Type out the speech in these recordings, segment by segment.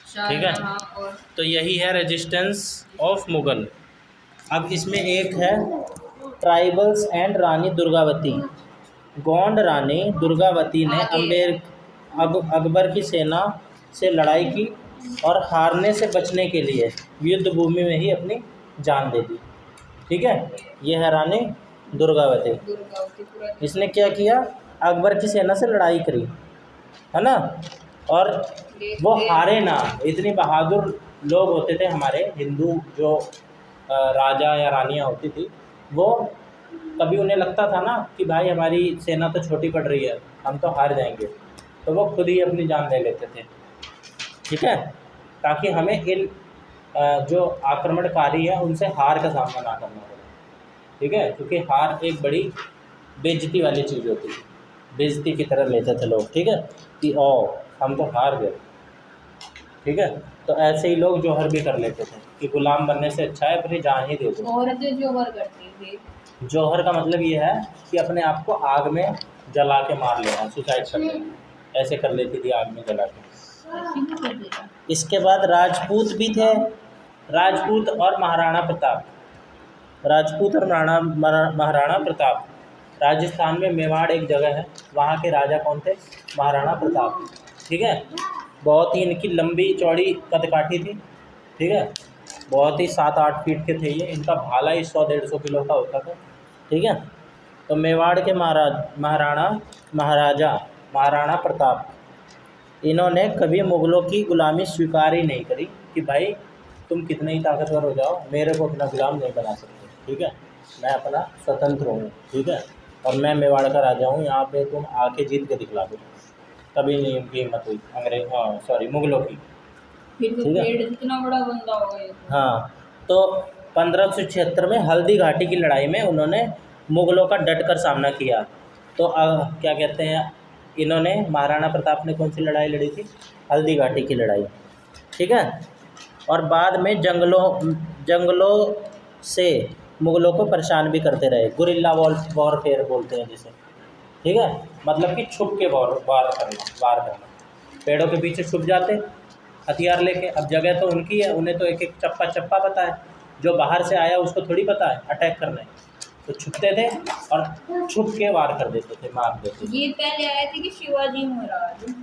ठीक है। तो यही है रेजिस्टेंस ऑफ मुगल। अब इसमें एक है ट्राइबल्स एंड रानी दुर्गावती। गोंड रानी दुर्गावती ने अकबर की सेना से लड़ाई की और हारने से बचने के लिए युद्ध भूमि में ही अपनी जान दे दी। ठीक है, ये है रानी दुर्गावती। इसने क्या किया, अकबर की सेना से लड़ाई करी, है ना, और वो हारे ना। इतनी बहादुर लोग होते थे हमारे हिंदू जो राजा या रानियाँ होती थी, वो कभी उन्हें लगता था ना कि भाई हमारी सेना तो छोटी पड़ रही है, हम तो हार जाएंगे, तो वो खुद ही अपनी जान ले लेते थे। ठीक है, ताकि हमें इन जो आक्रमणकारी है उनसे हार का सामना ना करना पड़े। ठीक है, क्योंकि हार एक बड़ी बेइज्जती वाली चीज़ होती थी, बेइज्जती की तरह लेते थे लोग। ठीक है, कि ओ हम तो हार गए। ठीक है, तो ऐसे ही लोग जौहर भी कर लेते थे कि गुलाम बनने से अच्छा है अपनी जान ही दे दो। औरतें जौहर करती थी। जौहर का मतलब ये है कि अपने आप को आग में जला के मार लेना, सुसाइड कर लेना, ऐसे कर लेती थी आग में जला के। इसके बाद राजपूत भी थे, राजपूत और महाराणा प्रताप। राजपूत और महाराणा प्रताप। राजस्थान में मेवाड़ एक जगह है, वहाँ के राजा कौन थे, महाराणा प्रताप। ठीक है, बहुत ही इनकी लंबी चौड़ी कदकाठी थी। ठीक है, बहुत ही 7-8 फीट के थे ये। इनका भाला ही 100-150 किलो का होता था। ठीक है, तो मेवाड़ के महाराणा प्रताप, इन्होंने कभी मुग़लों की ग़ुलामी स्वीकार ही नहीं करी कि भाई तुम कितने ही ताकतवर हो जाओ, मेरे को अपना गुलाम नहीं बना सकते। ठीक है, मैं अपना स्वतंत्र हूँ। ठीक है, और मैं मेवाड़ का राजा हूँ, यहाँ पे तुम आके जीत के दिखला दो। कभी नहीं इनकी हिम्मत हुई मुग़लों की। ठीक है, कितना बड़ा बंदा होगा। हाँ, तो 1576 में हल्दी घाटी की लड़ाई में उन्होंने मुग़लों का डटकर सामना किया। तो क्या कहते हैं, इन्होंने महाराणा प्रताप ने कौन सी लड़ाई लड़ी थी, हल्दी घाटी की लड़ाई। ठीक है, और बाद में जंगलों से मुग़लों को परेशान भी करते रहे। गुरिल्ला वॉरफेयर बोलते हैं जिसे। ठीक है, मतलब कि छुप के वार करना। पेड़ों के पीछे छुप जाते हथियार लेके। अब जगह तो उनकी है, उन्हें तो एक एक चप्पा पता है, जो बाहर से आया उसको थोड़ी पता है अटैक करना है। तो छुपते थे और छुप के वार कर देते थे, मार देते थे। ये पहले आए थे कि शिवाजी महाराज?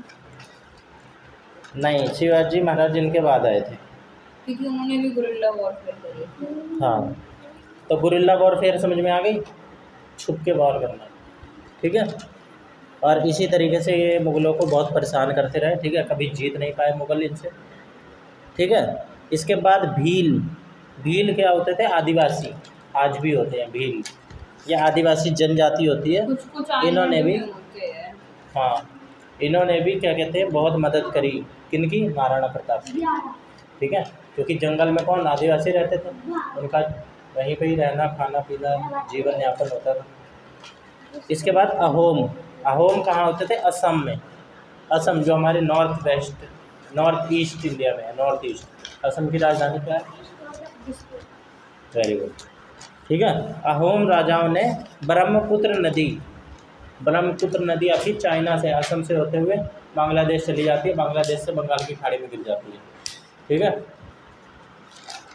नहीं, शिवाजी महाराज इनके बाद आए थे, क्योंकि उन्होंने भी गुरिल्ला वॉरफेयर करी। हाँ, तो गुरिल्ला वॉरफेयर समझ में आ गई, छुप के वार करना। ठीक है, और इसी तरीके से ये मुग़लों को बहुत परेशान करते रहे। ठीक है, कभी जीत नहीं पाए मुग़ल इनसे। ठीक है, इसके बाद भील क्या होते थे, आदिवासी। आज भी होते हैं भील, ये आदिवासी जनजाति होती है। कुछ इन्होंने भी इन्होंने भी क्या कहते हैं बहुत मदद करी, किनकी, महाराणा प्रताप की। ठीक है, क्योंकि जंगल में कौन, आदिवासी रहते थे, उनका वहीं पे ही रहना, खाना पीना, जीवन यापन होता था। इसके बाद अहोम कहाँ होते थे, असम में। असम जो हमारे नॉर्थ ईस्ट इंडिया में है, नॉर्थ ईस्ट। असम की राजधानी क्या है, वेरी गुड। ठीक है, अहोम राजाओं ने ब्रह्मपुत्र नदी अभी चाइना से, असम से होते हुए बांग्लादेश चली जाती है, बांग्लादेश से बंगाल की खाड़ी में गिर जाती है। ठीक है,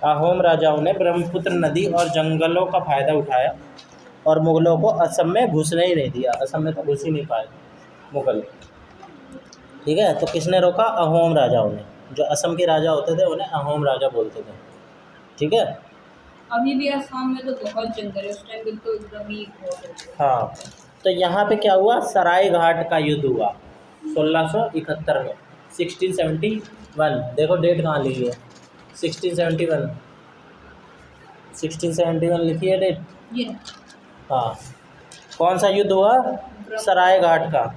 अहोम राजाओं ने ब्रह्मपुत्र नदी और जंगलों का फ़ायदा उठाया और मुग़लों को असम में घुसने ही नहीं दिया। असम में तो घुस ही नहीं पाए मुग़ल। ठीक है, तो किसने रोका, अहोम राजाओं ने। जो असम के राजा होते थे उन्हें अहोम राजा बोलते थे। ठीक है, अभी भी असम में तो बहुत जंगल है, उस टाइम पे तो एकदम ही हाँ। तो यहाँ पे क्या हुआ, सराय घाट का युद्ध हुआ 1671 में, 1671। देखो डेट कहाँ लिखी है, 1671 लिखी है डेट। हाँ, कौन सा युद्ध हुआ, सराय घाट का।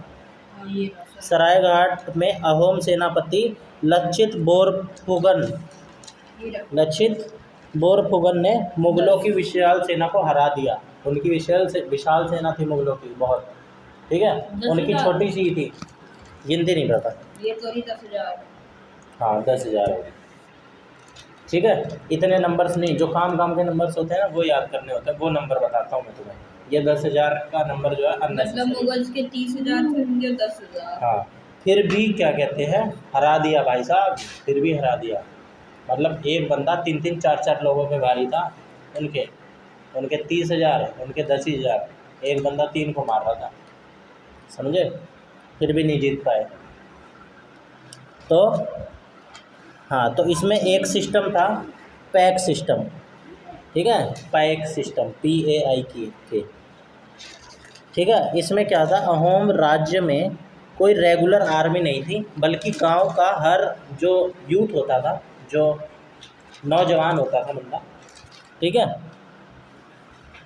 सराय घाट में अहोम सेनापति लक्षित बोरफुगन ने मुग़लों की विशाल सेना को हरा दिया। उनकी विशाल सेना थी मुग़लों की बहुत। ठीक है, उनकी छोटी सी थी, गिनती नहीं पता। ये तो ही 10,000। हाँ, 10,000 है। ठीक है, इतने नंबर्स नहीं, जो काम के नंबर्स होते हैं ना वो याद करने होते हैं, वो नंबर बताता हूँ मैं तुम्हें। ये 10,000 का नंबर जो है मतलब मुग़ल के 30,000 थे, 10,000। हाँ, फिर भी क्या कहते हैं, हरा दिया भाई साहब, फिर भी हरा दिया। मतलब एक बंदा 3-3 4-4 लोगों पे भारी था, उनके 30,000, उनके 10,000, एक बंदा 3 को मार रहा था, समझे, फिर भी नहीं जीत पाए। तो हाँ, तो इसमें एक सिस्टम था पैक सिस्टम, ठीक है, पैक सिस्टम, PAIK, ठीक है। इसमें क्या था, अहोम राज्य में कोई रेगुलर आर्मी नहीं थी, बल्कि गांव का हर जो यूथ होता था, जो नौजवान होता था बंदा, ठीक है,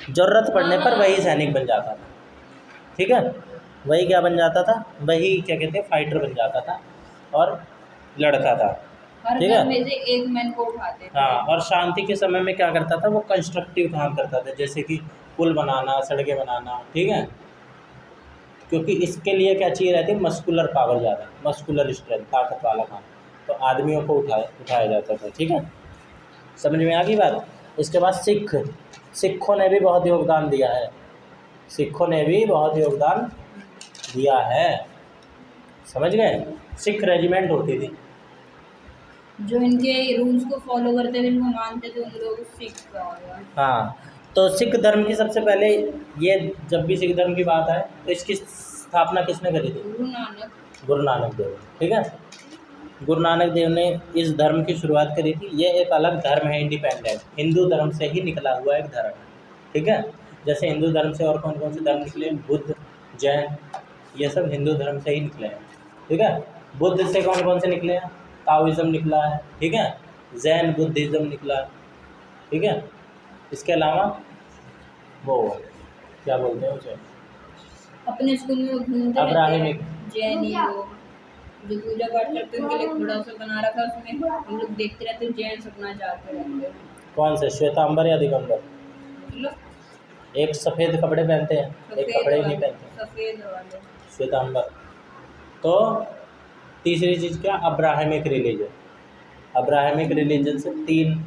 ज़रूरत पड़ने पर वही सैनिक बन जाता था, ठीक है, वही क्या बन जाता था, वही क्या कहते हैं, फाइटर बन जाता था और लड़ता था, हर ठीक है। घर में से एक मैन को उठाते थे। हाँ, और शांति के समय में क्या करता था, वो कंस्ट्रक्टिव काम करता था, जैसे कि पुल बनाना, सड़कें बनाना, ठीक है, क्योंकि इसके लिए क्या चाहिए रहती है, मस्कुलर पावर ज़्यादा, मस्कुलर स्ट्रेंथ, ताकत वाला काम, तो आदमियों को उठाया जाता था, ठीक है, समझ में आ गई बात। इसके बाद सिखों ने भी बहुत योगदान दिया है, सिखों ने भी बहुत योगदान दिया है, समझ गए। सिख रेजिमेंट होती थी, जो इनके रूल्स को फॉलो करते थे, इनको मानते थे, उन लोग सिख का होगा। हाँ, तो सिख धर्म की सबसे पहले, ये जब भी सिख धर्म की बात आए तो इसकी स्थापना किसने करी थी, गुरु नानक देव, ठीक है, गुरु नानक देव ने इस धर्म की शुरुआत करी थी। ये एक अलग धर्म है, इंडिपेंडेंट, हिंदू धर्म से ही निकला हुआ एक धर्म है, ठीक है। जैसे हिंदू धर्म से और कौन कौन से धर्म निकले, बुद्ध, जैन, ये सब हिंदू धर्म से ही निकले हैं, ठीक है। बुद्ध से कौन कौन से निकले हैं, ताओइज़्म निकला है, ठीक है, जैन बुद्धिज़्म निकला है, ठीक है। इसके अलावा वो क्या बोलते हैं उसे, अपने स्कूल में घूमते अब्राहमिक, जैन लोग जो पूजा पाठ करते हैं, उनके लिए थोड़ा सा बना रखा है, उसमें हम लोग देखते रहते हैं, जैन सपना चाहते रहते हैं। कौन से, श्वेतांबर या दिगंबर, मतलब एक सफ़ेद कपड़े पहनते हैं, एक कपड़े ही नहीं पहनते, सफ़ेद वाले श्वेतांबर। तो तीसरी चीज़ क्या, अब्राहमिक रिलीजन, अब्राहमिक रिलीजन से 3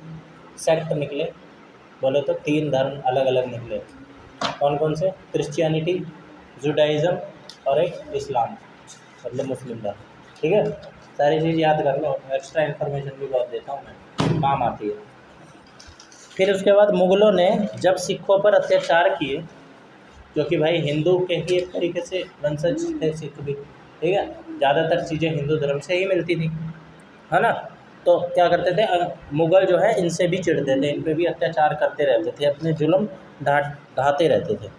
सेक्ट निकले, बोले तो 3 धर्म अलग अलग निकले, कौन कौन से, क्रिश्चियनिटी, जुडाइज़म और एक इस्लाम, मतलब मुस्लिम धर्म, ठीक है। सारी चीज़ याद कर लो, एक्स्ट्रा इन्फॉर्मेशन भी बहुत देता हूँ मैं, काम आती है। फिर उसके बाद मुग़लों ने जब सिखों पर अत्याचार किए, क्योंकि भाई हिंदू के ही एक तरीके से वंशज थे सिख भी, ठीक है, ज़्यादातर चीज़ें हिंदू धर्म से ही मिलती थी, है ना। तो क्या करते थे, मुग़ल जो है इनसे भी चिढ़ते थे, इन पे भी अत्याचार करते रहते थे, अपने जुल्म ढाते रहते थे,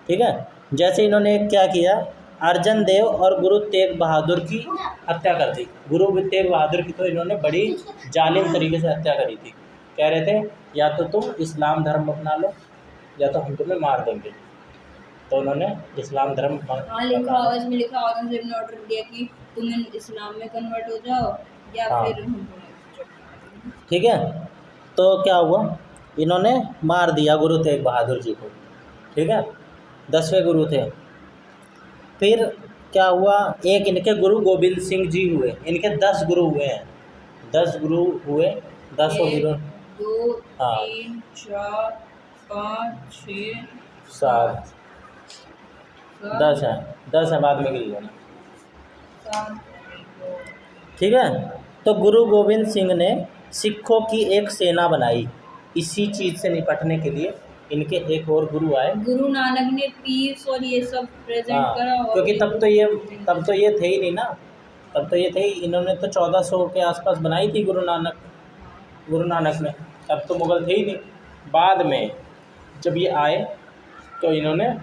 ठीक है। जैसे इन्होंने क्या किया, अर्जन देव और गुरु तेग बहादुर की हत्या कर दी। गुरु तेग बहादुर की तो इन्होंने बड़ी जालिम तरीके से हत्या करी थी, कह रहे थे या तो तुम इस्लाम धर्म अपना लो या तो हम तुम्हें मार देंगे, तो उन्होंने इस्लाम धर्म, हाँ लिखा, इसमें लिखा औरंगजेब ने ऑर्डर दिया कि तुम इस्लाम में कन्वर्ट हो जाओ या हाँ, फिर हम तुम्हें, ठीक है। तो क्या हुआ, इन्होंने मार दिया गुरु तेग बहादुर जी को, ठीक है, 10वें गुरु थे। फिर क्या हुआ, एक इनके गुरु गोविंद सिंह जी हुए, इनके 10 गुरु हुए हैं, 10 गुरु हुए, 10 गुरु, 2 हाँ, 3 4 5 6 7 10 हैं, 10 हैं, बाद में गिन लेना, 7। ठीक है। तो गुरु गोविंद सिंह ने सिखों की एक सेना बनाई, इसी चीज़ से निपटने के लिए इनके एक और गुरु आए, गुरु नानक ने पीस और ये सब प्रेजेंट हाँ, करा, और क्योंकि तब तो ये थे ही नहीं ना, तब तो ये थे ही, इन्होंने तो 1400 के आसपास बनाई थी गुरु नानक ने, तब तो मुग़ल थे ही नहीं। बाद में जब ये आए तो इन्होंने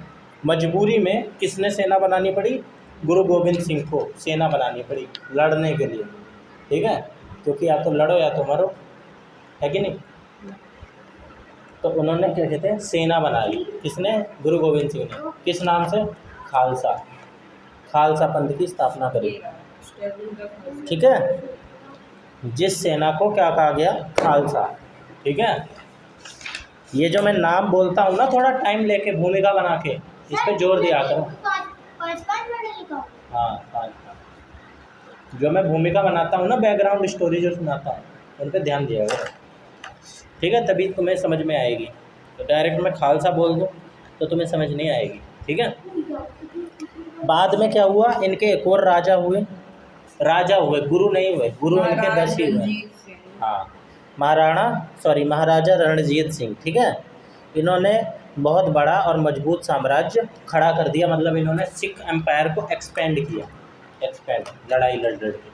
मजबूरी में किसने सेना बनानी पड़ी, गुरु गोविंद सिंह को सेना बनानी पड़ी लड़ने के लिए, ठीक है, क्योंकि या तो लड़ो या तो मरो, है कि नहीं। तो उन्होंने क्या कहते हैं, सेना बनाई, किसने, गुरु गोविंद सिंह ने, किस नाम से, खालसा पंथ की स्थापना करी, ठीक है। जिस सेना को क्या कहा गया, खालसा, ठीक है। ये जो मैं नाम बोलता हूँ ना, थोड़ा टाइम लेके भूमिका बना के इस पर जोर दिया करो, हाँ 5 जो मैं भूमिका बनाता हूँ ना, बैकग्राउंड स्टोरी जो सुनाता हूँ, उन पर ध्यान दिया करो, ठीक है, तभी तुम्हें समझ में आएगी। तो डायरेक्ट मैं खालसा बोल दूँ तो तुम्हें समझ नहीं आएगी, ठीक है। बाद में क्या हुआ, इनके एक और राजा हुए, गुरु नहीं हुए, गुरु इनके 10 ही हुए। रणजीत सिंह। हाँ, महाराजा रणजीत सिंह, ठीक है। इन्होंने बहुत बड़ा और मजबूत साम्राज्य खड़ा कर दिया, मतलब इन्होंने सिख एम्पायर को एक्सपेंड किया, लड़ाई लड़ लड़ के,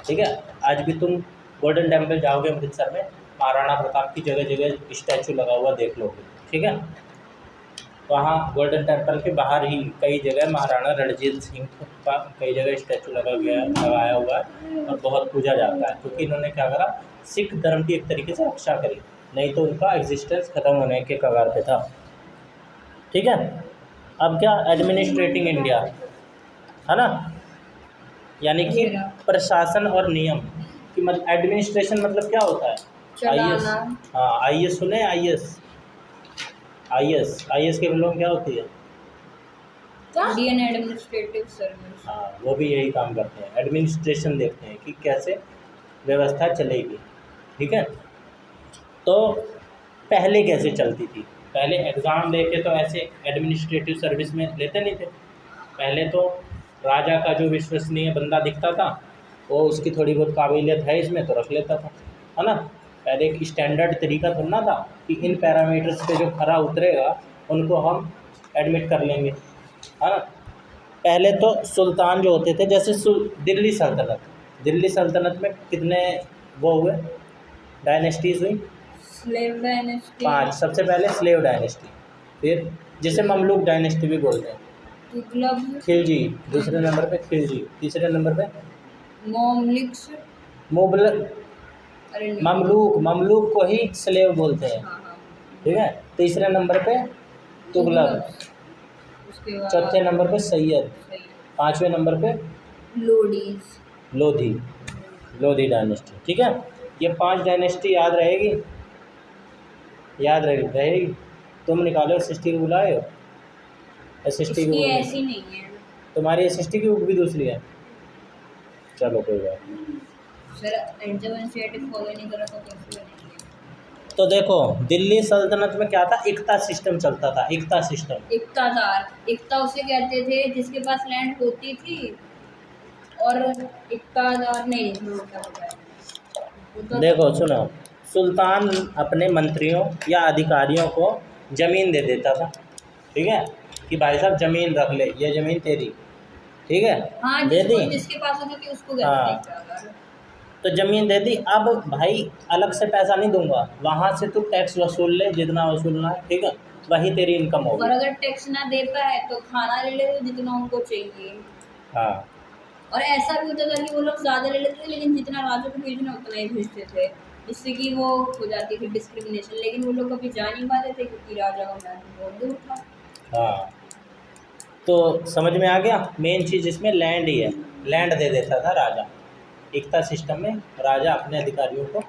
ठीक है। आज भी तुम गोल्डन टेम्पल जाओगे अमृतसर में, महाराणा प्रताप की जगह जगह स्टैचू लगा हुआ देख लोगे, ठीक है। वहाँ गोल्डन टेम्पल के बाहर ही कई जगह महाराणा रणजीत सिंह का कई जगह स्टैचू लगाया हुआ है और बहुत पूजा जाता है, क्योंकि इन्होंने क्या करा, सिख धर्म की एक तरीके से रक्षा करी, नहीं तो उनका एग्जिस्टेंस ख़त्म होने के कगार पे था, ठीक है। अब क्या, एडमिनिस्ट्रेटिंग इंडिया, है ना, यानी कि प्रशासन और नियम कि मतलब एडमिनिस्ट्रेशन मतलब क्या होता है, आईएएस। हाँ, आईएएस सुने, आईएएस के मतलब क्या होती है, इंडियन एडमिनिस्ट्रेटिव सर्विस। हाँ, वो भी यही काम करते हैं, एडमिनिस्ट्रेशन देखते हैं कि कैसे व्यवस्था चलेगी, ठीक है। तो पहले कैसे चलती थी, पहले एग्ज़ाम लेके तो ऐसे एडमिनिस्ट्रेटिव सर्विस में लेते नहीं थे। पहले तो राजा का जो विश्वसनीय बंदा दिखता था, वो उसकी थोड़ी बहुत काबिलियत है इसमें तो रख लेता था, है ना। पहले एक स्टैंडर्ड तरीका थोड़ा था कि इन पैरामीटर्स पे जो खरा उतरेगा उनको हम एडमिट कर लेंगे, है ना। पहले तो सुल्तान जो होते थे, जैसे दिल्ली सल्तनत में कितने वो हुए, डायनेस्टीज़ हुई, स्लेव डायनेस्टी 5। सबसे पहले स्लेव डायनेस्टी, फिर जिसे ममलूक डायनेस्टी भी बोलते हैं, तुगलक, खिलजी दूसरे नंबर पे, खिलजी तीसरे नंबर पे, मोमलिक्स, मुगलक, अरे नहीं, ममलूक को ही स्लेव बोलते हैं, हाँ हाँ, ठीक है। तीसरे नंबर पे तुगलक, उसके बाद चौथे नंबर पे सैयद, सही, 5वें नंबर पे लोडीज, लोधी डायनेस्टी, ठीक है। ये 5 डायनेस्टी याद रहेगी, तुम निकालो, SST की बुलाए हो, SST की इसकी बुक ऐसी नहीं है तुम्हारी, SST की बुक भी दूसरी है, चलो कोई बात नहीं। सर, एंजल फॉलो नहीं करा तो कैसे बनेंगे। तो देखो, दिल्ली सल्तनत में क्या था, एकता सिस्टम चलता था, एकता उसे कहते थे जिसके पास लैंड होती थी, और इक्तादार नहीं, क्या होता है वो तो देखो सुनो, सुल्तान अपने मंत्रियों या अधिकारियों को ज़मीन दे देता था, ठीक है, कि भाई साहब ज़मीन रख ले, ये ज़मीन तेरी, ठीक है, हाँ, दे दी। जिसके पास होती थी उसको हाँ, कहते थे इक्तादार। तो ज़मीन दे दी, अब भाई अलग से पैसा नहीं दूंगा, वहाँ से तू टैक्स वसूल ले जितना वसूलना है, ठीक है, वही तेरी इनकम होगी। और अगर टैक्स ना दे पाए तो खाना ले ले जितना उनको चाहिए। हाँ, और ऐसा भी होता था कि वो लोग ज़्यादा ले लेते थे, लेकिन जितना राजा को भेजना उतना ही भेजते थे, जिससे कि वो हो जाती थी डिस्क्रिमिनेशन। लेकिन वो लोग कभी जा नहीं पाते थे क्योंकि राजा का मैच बहुत दूर था। हाँ, तो समझ में आ गया। मेन चीज़ इसमें लैंड ही है, लैंड दे देता था राजा, एकता सिस्टम में राजा अपने अधिकारियों को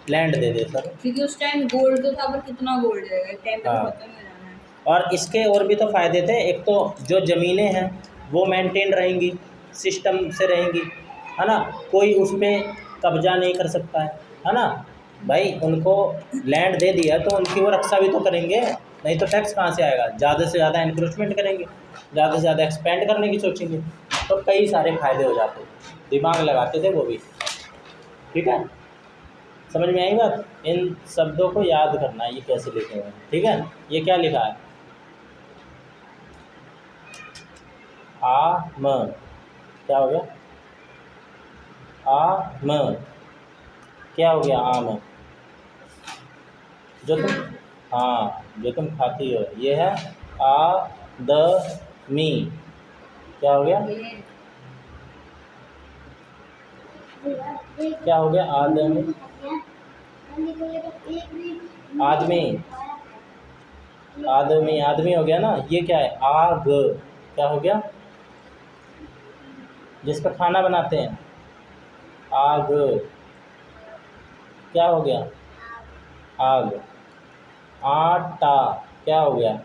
लैंड दे देता था। क्योंकि उस टाइम गोल्ड तो था, पर कितना गोल्ड है, एक टाइम पे हाँ। खत्म हो जाना है। और इसके और भी तो फ़ायदे थे, एक तो जो ज़मीनें हैं वो मेंटेन रहेंगी, सिस्टम से रहेंगी, है ना, कोई उस पर कब्जा नहीं कर सकता है ना। भाई उनको लैंड दे दिया तो उनकी वो रक्षा भी तो करेंगे, नहीं तो टैक्स कहाँ से आएगा, ज़्यादा से ज़्यादा इंक्रोचमेंट करेंगे, ज़्यादा से ज़्यादा एक्सपेंड करने की सोचेंगे, तो कई सारे फ़ायदे हो जाते, दिमाग लगाते थे वो भी, ठीक है। समझ में आई बात। इन शब्दों को याद करना है, ये कैसे लिखे हुए हैं, ठीक है। ये क्या लिखा है, आम, क्या हो गया, आम, क्या हो गया, आम, जो तुम, हाँ, जो तुम खाती हो, ये है आदमी, क्या हो गया, क्या हो गया, आदमी, आदमी हो गया ना। ये क्या है, आग, क्या हो गया, जिस पर खाना बनाते हैं, आग, क्या हो गया, आग। आटा, क्या हो गया,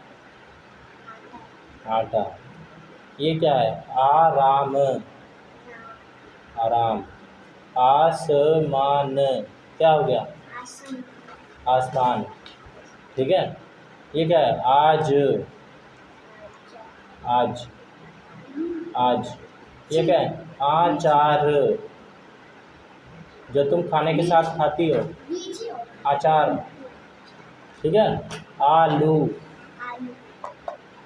आटा। ये क्या है, आराम, आराम। आसमान, क्या हो गया, आसमान, ठीक है। ये क्या है, आज, आज, आज। ये क्या है? आचार, जो तुम खाने के साथ खाती हो, अचार। ठीक है। आलू,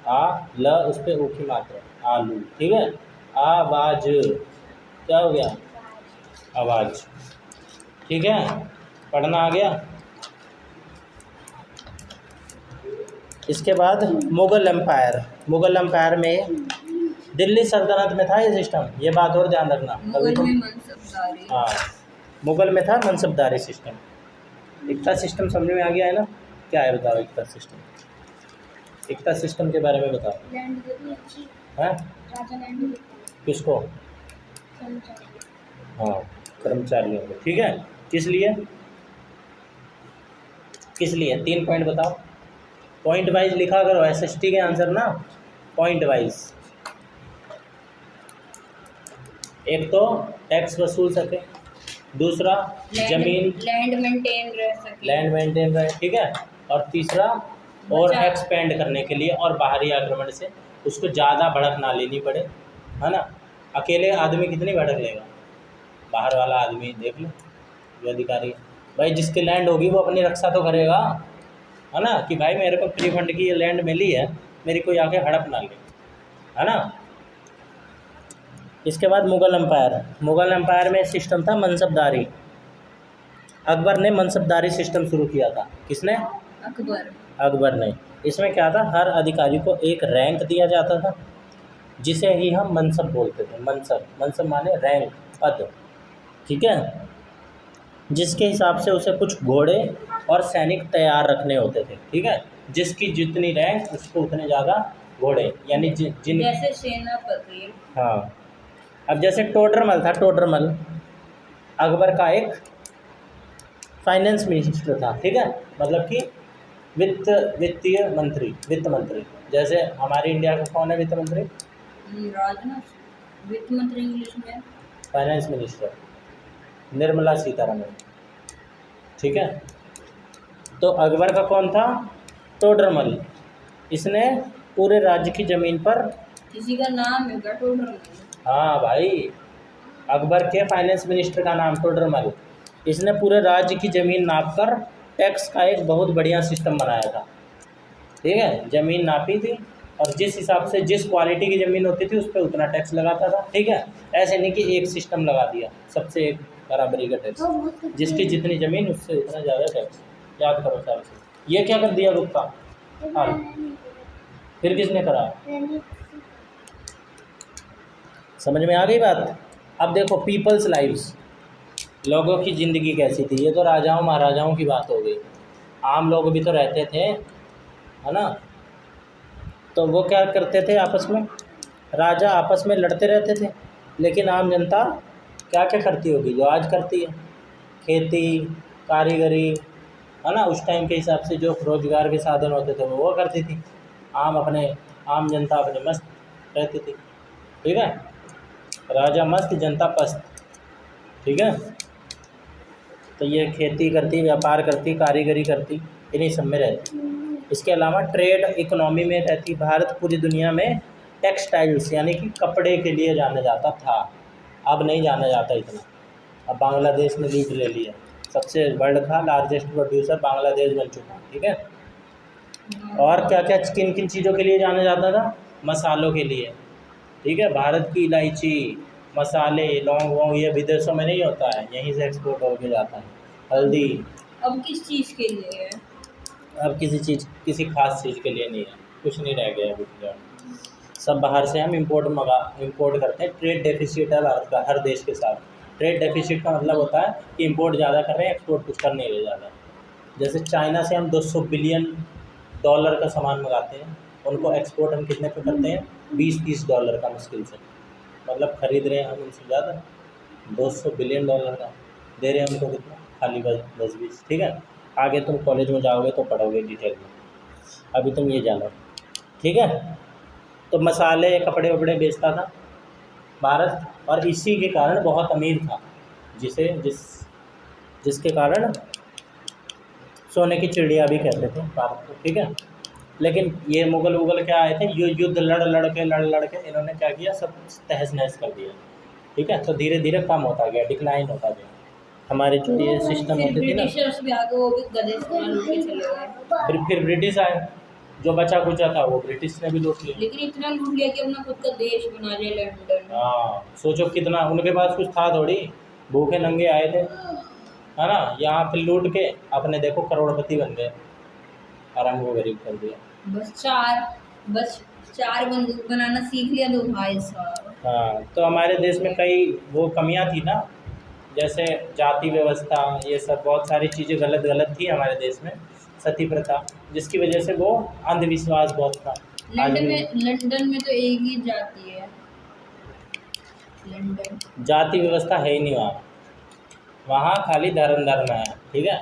आ ल उस पे ऊ की मात्रा, आलू। ठीक है। आवाज, क्या हो गया? आवाज। ठीक है, पढ़ना आ गया। इसके बाद मुग़ल एम्पायर। मुग़ल एम्पायर में दिल्ली सल्तनत में था ये सिस्टम, ये बात और ध्यान रखना। मुगल में मनसबदारी। हाँ, मुग़ल में था मनसबदारी सिस्टम। एकता सिस्टम समझ में आ गया है ना? क्या है बताओ एकता सिस्टम? एकता सिस्टम के बारे में बताओ। हैं? किसको? हाँ, कर्मचारियों को। ठीक है, किस लिए? किस लिए? 3 पॉइंट बताओ। पॉइंट वाइज लिखा करो, SST के आंसर ना पॉइंट वाइज। एक तो टैक्स वसूल सके, दूसरा जमीन लैंड मेंटेन रह सके, लैंड मेंटेन रहे। ठीक है, और तीसरा और एक्सपेंड करने के लिए, और बाहरी आक्रमण से उसको ज़्यादा भड़क ना लेनी पड़े, है ना? अकेले आदमी कितनी भड़क लेगा? बाहर वाला आदमी देख लो, जो अधिकारी भाई जिसकी लैंड होगी वो अपनी रक्षा तो करेगा, है ना? कि भाई मेरे को फ्री फंड की ये लैंड मिली है, मेरी कोई आके हड़प ना ले, है ना? इसके बाद मुग़ल एम्पायर। मुग़ल एम्पायर में सिस्टम था मनसबदारी। अकबर ने मनसबदारी सिस्टम शुरू किया था। किसने? अकबर। अकबर ने। इसमें क्या था? हर अधिकारी को एक रैंक दिया जाता था, जिसे ही हम मनसब बोलते थे। मनसब, मनसब माने रैंक, पद। ठीक है, जिसके हिसाब से उसे कुछ घोड़े और सैनिक तैयार रखने होते थे। ठीक है, जिसकी जितनी रैंक उसको उतने ज़्यादा घोड़े, यानी जिन जैसे सेनापति। हाँ, अब जैसे टोडरमल था, टोडरमल अकबर का एक फाइनेंस मिनिस्टर था। ठीक है, मतलब कि वित्तीय मंत्री, वित्त मंत्री। जैसे हमारे इंडिया का कौन है वित्त मंत्री? राजनाथ। वित्त मंत्री इंग्लिश में फाइनेंस मिनिस्टर निर्मला सीतारमण। ठीक है, तो अकबर का कौन था? टोडरमल। इसने पूरे राज्य की ज़मीन पर, किसी का नाम है क्या टोडरमल? हाँ भाई, अकबर के फाइनेंस मिनिस्टर का नाम टोडरमल। इसने पूरे राज्य की ज़मीन नापकर टैक्स का एक बहुत बढ़िया सिस्टम बनाया था। ठीक है, ज़मीन नापी थी और जिस हिसाब से जिस क्वालिटी की ज़मीन होती थी उस पर उतना टैक्स लगाता था। ठीक है, ऐसे नहीं कि एक सिस्टम लगा दिया, सबसे एक बराबरी का टैक्स, जिसकी जितनी ज़मीन उससे उतना ज़्यादा टैक्स। याद करो सारे से। ये क्या कर दिया गुप्ता? हाँ, फिर किसने करा? समझ में आ गई बात? अब देखो पीपल्स लाइव्स, लोगों की ज़िंदगी कैसी थी। ये तो राजाओं महाराजाओं की बात हो गई, आम लोग भी तो रहते थे, है ना? तो वो क्या करते थे आपस में? राजा आपस में लड़ते रहते थे, लेकिन आम जनता क्या क्या करती होगी जो आज करती है? खेती, कारीगरी, है ना? उस टाइम के हिसाब से जो रोजगार के साधन होते थे वो करती थी। आम जनता अपने मस्त रहती थी। ठीक है, राजा मस्त, जनता पस्त। ठीक है, तो ये खेती करती, व्यापार करती, कारीगरी करती, इन्हीं सब में रहती। इसके अलावा ट्रेड इकोनॉमी में रहती। भारत पूरी दुनिया में टेक्सटाइल्स यानी कि कपड़े के लिए जाना जाता था, अब नहीं जाना जाता इतना। अब बांग्लादेश ने लीड ले लिया, सबसे वर्ल्ड का लार्जेस्ट प्रोड्यूसर बांग्लादेश बन चुका। ठीक है, और क्या क्या किन किन चीज़ों के लिए जाना जाता था? मसालों के लिए। ठीक है, भारत की इलायची, मसाले, लौंग वोंग ये विदेशों में नहीं होता है, यहीं से एक्सपोर्ट होके जाता है। हल्दी अब किस चीज़ के लिए है? अब किसी खास चीज़ के लिए नहीं है, कुछ नहीं रह गया है, सब बाहर से हम इंपोर्ट करते हैं। ट्रेड डेफिसिट है भारत का हर देश के साथ। ट्रेड डेफिसिट का मतलब होता है कि इंपोर्ट ज़्यादा कर रहे हैं, एक्सपोर्ट कुछ कर नहीं रहे ज़्यादा। जैसे चाइना से हम 200 बिलियन डॉलर का सामान मंगाते हैं, उनको एक्सपोर्ट हम कितने पे करते हैं? 20-30 डॉलर का मुश्किल से, मतलब ख़रीद रहे हैं हम उनसे ज़्यादा। 200 बिलियन डॉलर का दे रहे हैं हमको कितना? खाली 10-20। ठीक है, आगे तुम कॉलेज में जाओगे तो पढ़ोगे डिटेल में, अभी तुम ये जानो। ठीक है, तो मसाले, कपड़े वपड़े बेचता था भारत, और इसी के कारण बहुत अमीर था, जिसके कारण सोने की चिड़िया भी कहते थे भारत को। ठीक है, लेकिन ये मुगल वुगल क्या आए थे, युद्ध लड़ के इन्होंने क्या किया, सब तहस नहस कर दिया। ठीक है, तो धीरे धीरे कम होता गया, डिक्लाइन होता गया। हमारे जो ये सिस्टम फिर होते थे ना, ब्रिटिशर्स भी आगे, वो भी गधे से लूट के चले गए। फिर ब्रिटिश आए, जो बचा कुचा था वो ब्रिटिश ने भी लूट लिया। लेकिन इतना लूट लिया कि अपना खुद का देश बना लिया लंदन। हाँ, सोचो कितना, उनके पास कुछ था थोड़ी, भूखे नंगे आए थे, है ना, यहाँ पे लूट के अपने देखो करोड़पति बन गए और हमको गरीब कर दिया। बस चार बंदूक बनाना सीख लिया तो भाई साहब। हाँ, तो हमारे देश में कई वो कमियां थी ना, जैसे जाति व्यवस्था, ये सब बहुत सारी चीज़ें गलत थी हमारे देश में, सती प्रथा, जिसकी वजह से वो अंधविश्वास बहुत था। लंदन में तो एक ही जाति है, लंदन। जाति व्यवस्था है ही नहीं वहाँ, वहाँ खाली धर्म है। ठीक है,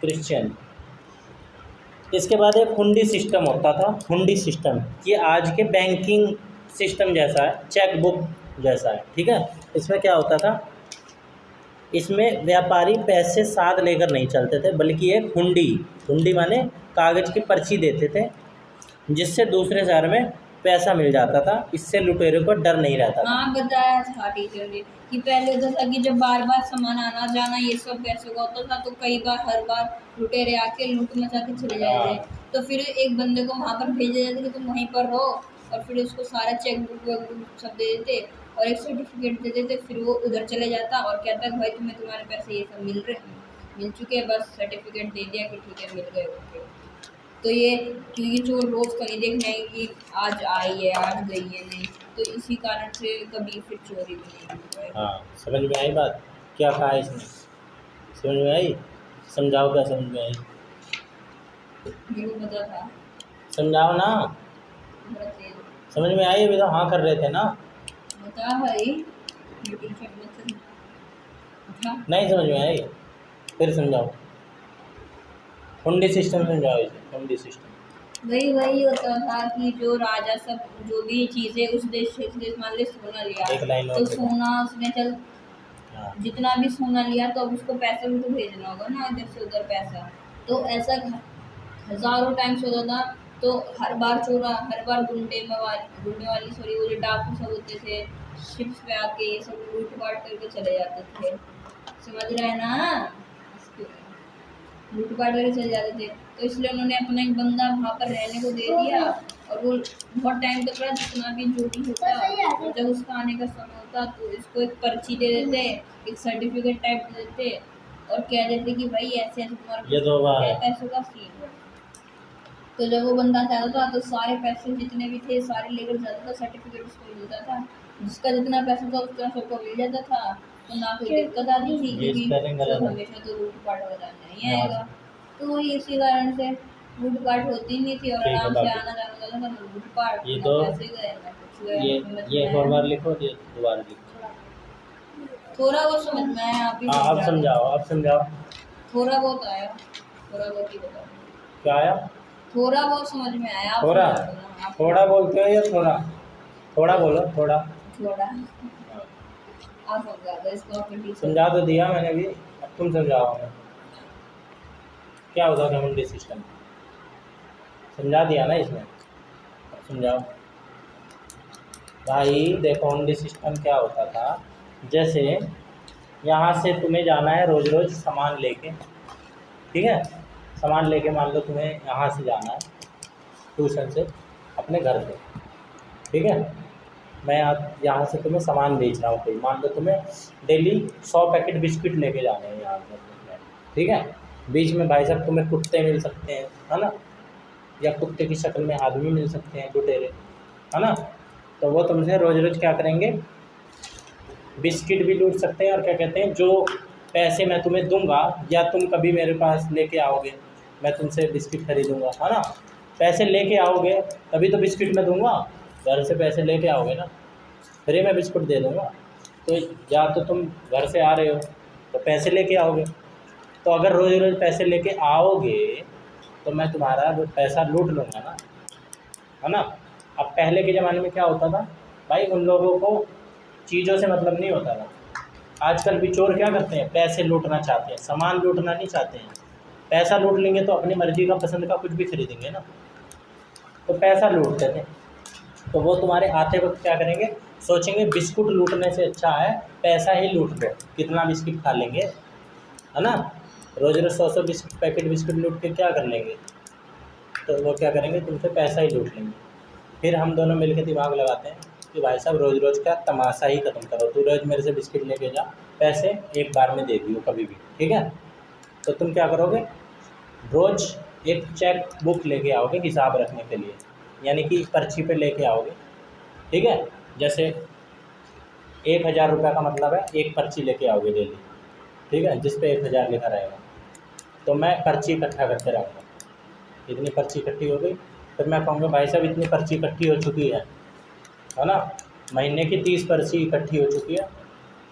क्रिश्चियन। इसके बाद एक हुंडी सिस्टम होता था। हुंडी सिस्टम ये आज के बैंकिंग सिस्टम जैसा है, चेक बुक जैसा है। ठीक है, इसमें क्या होता था, इसमें व्यापारी पैसे साथ लेकर नहीं चलते थे, बल्कि एक हुंडी माने कागज़ की पर्ची देते थे, जिससे दूसरे शहर में पैसा मिल जाता था। इससे लुटेरे को डर नहीं रहता था। हाँ, बताया था टीचर ने कि पहले तो था कि जब बार बार सामान आना जाना ये सब पैसे का होता था, तो कई बार हर बार लुटेरे आके लूट मचा के चले जाते थे। तो फिर एक बंदे को वहाँ पर भेजा जाता कि तुम वहीं पर रहो, और फिर उसको सारा चेक बुक सब दे देते और एक सर्टिफिकेट दे देते। फिर वो उधर चले जाता और कहता भाई तुम्हें तुम्हारे पैसे ये सब मिल चुके हैं, बस सर्टिफिकेट दे दिया कि ठीक है मिल गए। ओके, तो ये क्योंकि जो रोज़ कहीं देखना है कि आज आई है आज गई है नहीं, तो इसी कारण से कभी फिर चोरी भी नहीं हुई है। हाँ, समझ में आई बात, क्या कहा इसने, समझ में आई, समझाओ क्या समझ में आई, मेरे को पता था, समझाओ ना, बड़ा तेज समझ में आई, अभी तो हाँ कर रहे थे ना। बता भाई, मीटिंग से था नहीं समझ में आई, फिर समझाओ, हुंडी सिस्टम समझाओ इसे, हुंडी सिस्टम। वही होता था कि जो राजा सब जो भी चीज़ें उस देश से इस देश मान ले सोना लिया, एक लाइन तो और सोना उसने चल हाँ, जितना भी सोना लिया तो अब उसको पैसा भी तो भेजना होगा ना इधर से उधर पैसा। तो ऐसा हज़ारों टाइम्स होता था। तो हर बार गुंडे वाली सॉरी वो जो डाकू सब होते थे शिप्स पे आके ये सब लूट पाट करके चले जाते थे, समझ रहे हैं ना, लूट पाट करके चले जाते थे। तो इसलिए उन्होंने अपना एक बंदा वहाँ पर रहने को दे दिया, और वो बहुत टाइम तक रहा, जितना भी जो भी होता, जब उसका आने का समय होता तो इसको एक पर्ची दे देते, एक सर्टिफिकेट टाइप दे देते और कह देते कि भाई ऐसे ऐसे तुम्हारा पैसों का सीन है। तो जब वो बंदा जाता था तो सारे पैसे जितने भी थे सारे लेकर जाता था, सर्टिफिकेट उसको मिलता था, जिसका जितना पैसा था उतना सबको मिल जाता था, तो ना कोई दिक्कत आती थी, क्योंकि हमेशा तो लूट पाट वगैरह नहीं आएगा। तो वही इसी कारण से लूट पाट होती नहीं थी और आराम से आना जाना जाता था, लूट पाट ये तो पैसे गए ना कुछ गए। ये एक और बार लिखो, ये दोबारा लिखो, थोड़ा बहुत समझ में आया, आप ही हाँ अब समझाओ, थोड़ा बहुत आया, थोड़ा बहुत ही बताओ, क्या आया, थोड़ा बहुत समझ में आया। आप थोड़ा बोलते हो या थोड़ा बोलो, थोड़ा आप समझा दो इसको, समझा तो दिया मैंने भी, अब तुम समझाओ हमें क्या होता था हुंडी सिस्टम, समझा दिया ना इसमें, अब समझाओ भाई। देखो हुंडी सिस्टम क्या होता था, जैसे यहाँ से तुम्हें जाना है रोज़ रोज़ सामान लेके, ठीक है, सामान लेके मान लो तुम्हें यहाँ से जाना है ट्यूशन से अपने घर पे, ठीक है, मैं यहाँ से तुम्हें सामान बेच रहा हूँ, कोई मान लो तुम्हें डेली 100 पैकेट बिस्किट लेके जाने हैं यहाँ पर, ठीक है, बीच में भाई साहब तुम्हें कुत्ते मिल सकते हैं, है ना, या कुत्ते की शक्ल में आदमी मिल सकते हैं लुटेरे, है ना, तो वो तुमसे रोज़ रोज़ क्या करेंगे, बिस्किट भी लूट सकते हैं, और क्या कहते हैं, जो पैसे मैं तुम्हें दूंगा या तुम कभी मेरे पास लेके आओगे, मैं तुमसे बिस्किट खरीदूंगा, है ना, पैसे लेके आओगे तभी तो बिस्किट मैं दूंगा, घर से पैसे लेके आओगे ना, फिर मैं बिस्कुट दे दूंगा। तो या तो तुम घर से आ रहे हो तो पैसे लेके आओगे, तो अगर रोज़ रोज़ पैसे लेके आओगे तो मैं तुम्हारा पैसा लूट लूँगा ना, है ना। अब पहले के ज़माने में क्या होता था भाई, उन लोगों को चीज़ों से मतलब नहीं होता था। आजकल भी चोर क्या करते हैं, पैसे लूटना चाहते हैं, सामान लूटना नहीं चाहते हैं, पैसा लूट लेंगे तो अपनी मर्जी का पसंद का कुछ भी खरीदेंगे ना, तो पैसा लूटते थे। तो वो तुम्हारे आते वक्त क्या करेंगे, सोचेंगे बिस्कुट लूटने से अच्छा है पैसा ही लूट लो, कितना बिस्किट खा लेंगे, है ना। रोज़ रोज़ 100 बिस्किट पैकेट बिस्किट लूट के क्या कर लेंगे, तो वो क्या करेंगे, तुमसे पैसा ही लूट लेंगे। फिर हम दोनों मिलकर दिमाग लगाते हैं कि भाई साहब रोज़ रोज़ का तमाशा ही ख़त्म करो, तू रोज़ मेरे से बिस्किट लेके जा, पैसे एक बार में दे दियो कभी भी, ठीक है। तो तुम क्या करोगे, रोज़ एक चेक बुक लेके आओगे हिसाब रखने के लिए, यानी कि पर्ची पे लेके आओगे, ठीक है। जैसे 1000 रुपये का मतलब है एक पर्ची लेके आओगे डेली, ठीक है, जिस पे 1000 लिखा रहेगा। तो मैं पर्ची इकट्ठा करते रहूँगा, इतनी पर्ची इकट्ठी हो गई, फिर मैं कहूँगा भाई साहब इतनी पर्ची इकट्ठी हो चुकी है ना, महीने की 30 पर्ची इकट्ठी हो चुकी है।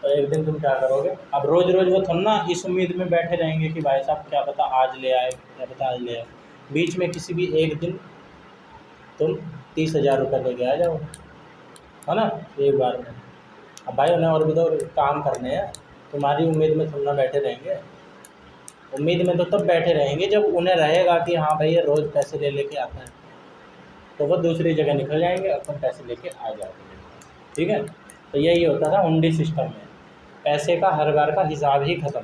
तो एक दिन तुम क्या करोगे, अब रोज़ रोज़ वो थोड़ा ना इस उम्मीद में बैठे रहेंगे कि भाई साहब क्या पता आज ले आए, क्या पता आज ले आए, बीच में किसी भी एक दिन तुम 30,000 रुपये लेके आ जाओ, है ना, एक बार में। अब भाई उन्हें और भी तो काम करने हैं, तुम्हारी उम्मीद में थोड़ा ना बैठे रहेंगे। उम्मीद में तो तब बैठे रहेंगे जब उन्हें रहेगा कि हाँ भाई ये रोज़ पैसे ले लेके आता है, तो वो दूसरी जगह निकल जाएंगे, अपन पैसे लेके आ जाएंगे, ठीक है। तो यही होता था हुंडी सिस्टम में, पैसे का हर बार का हिसाब ही ख़त्म,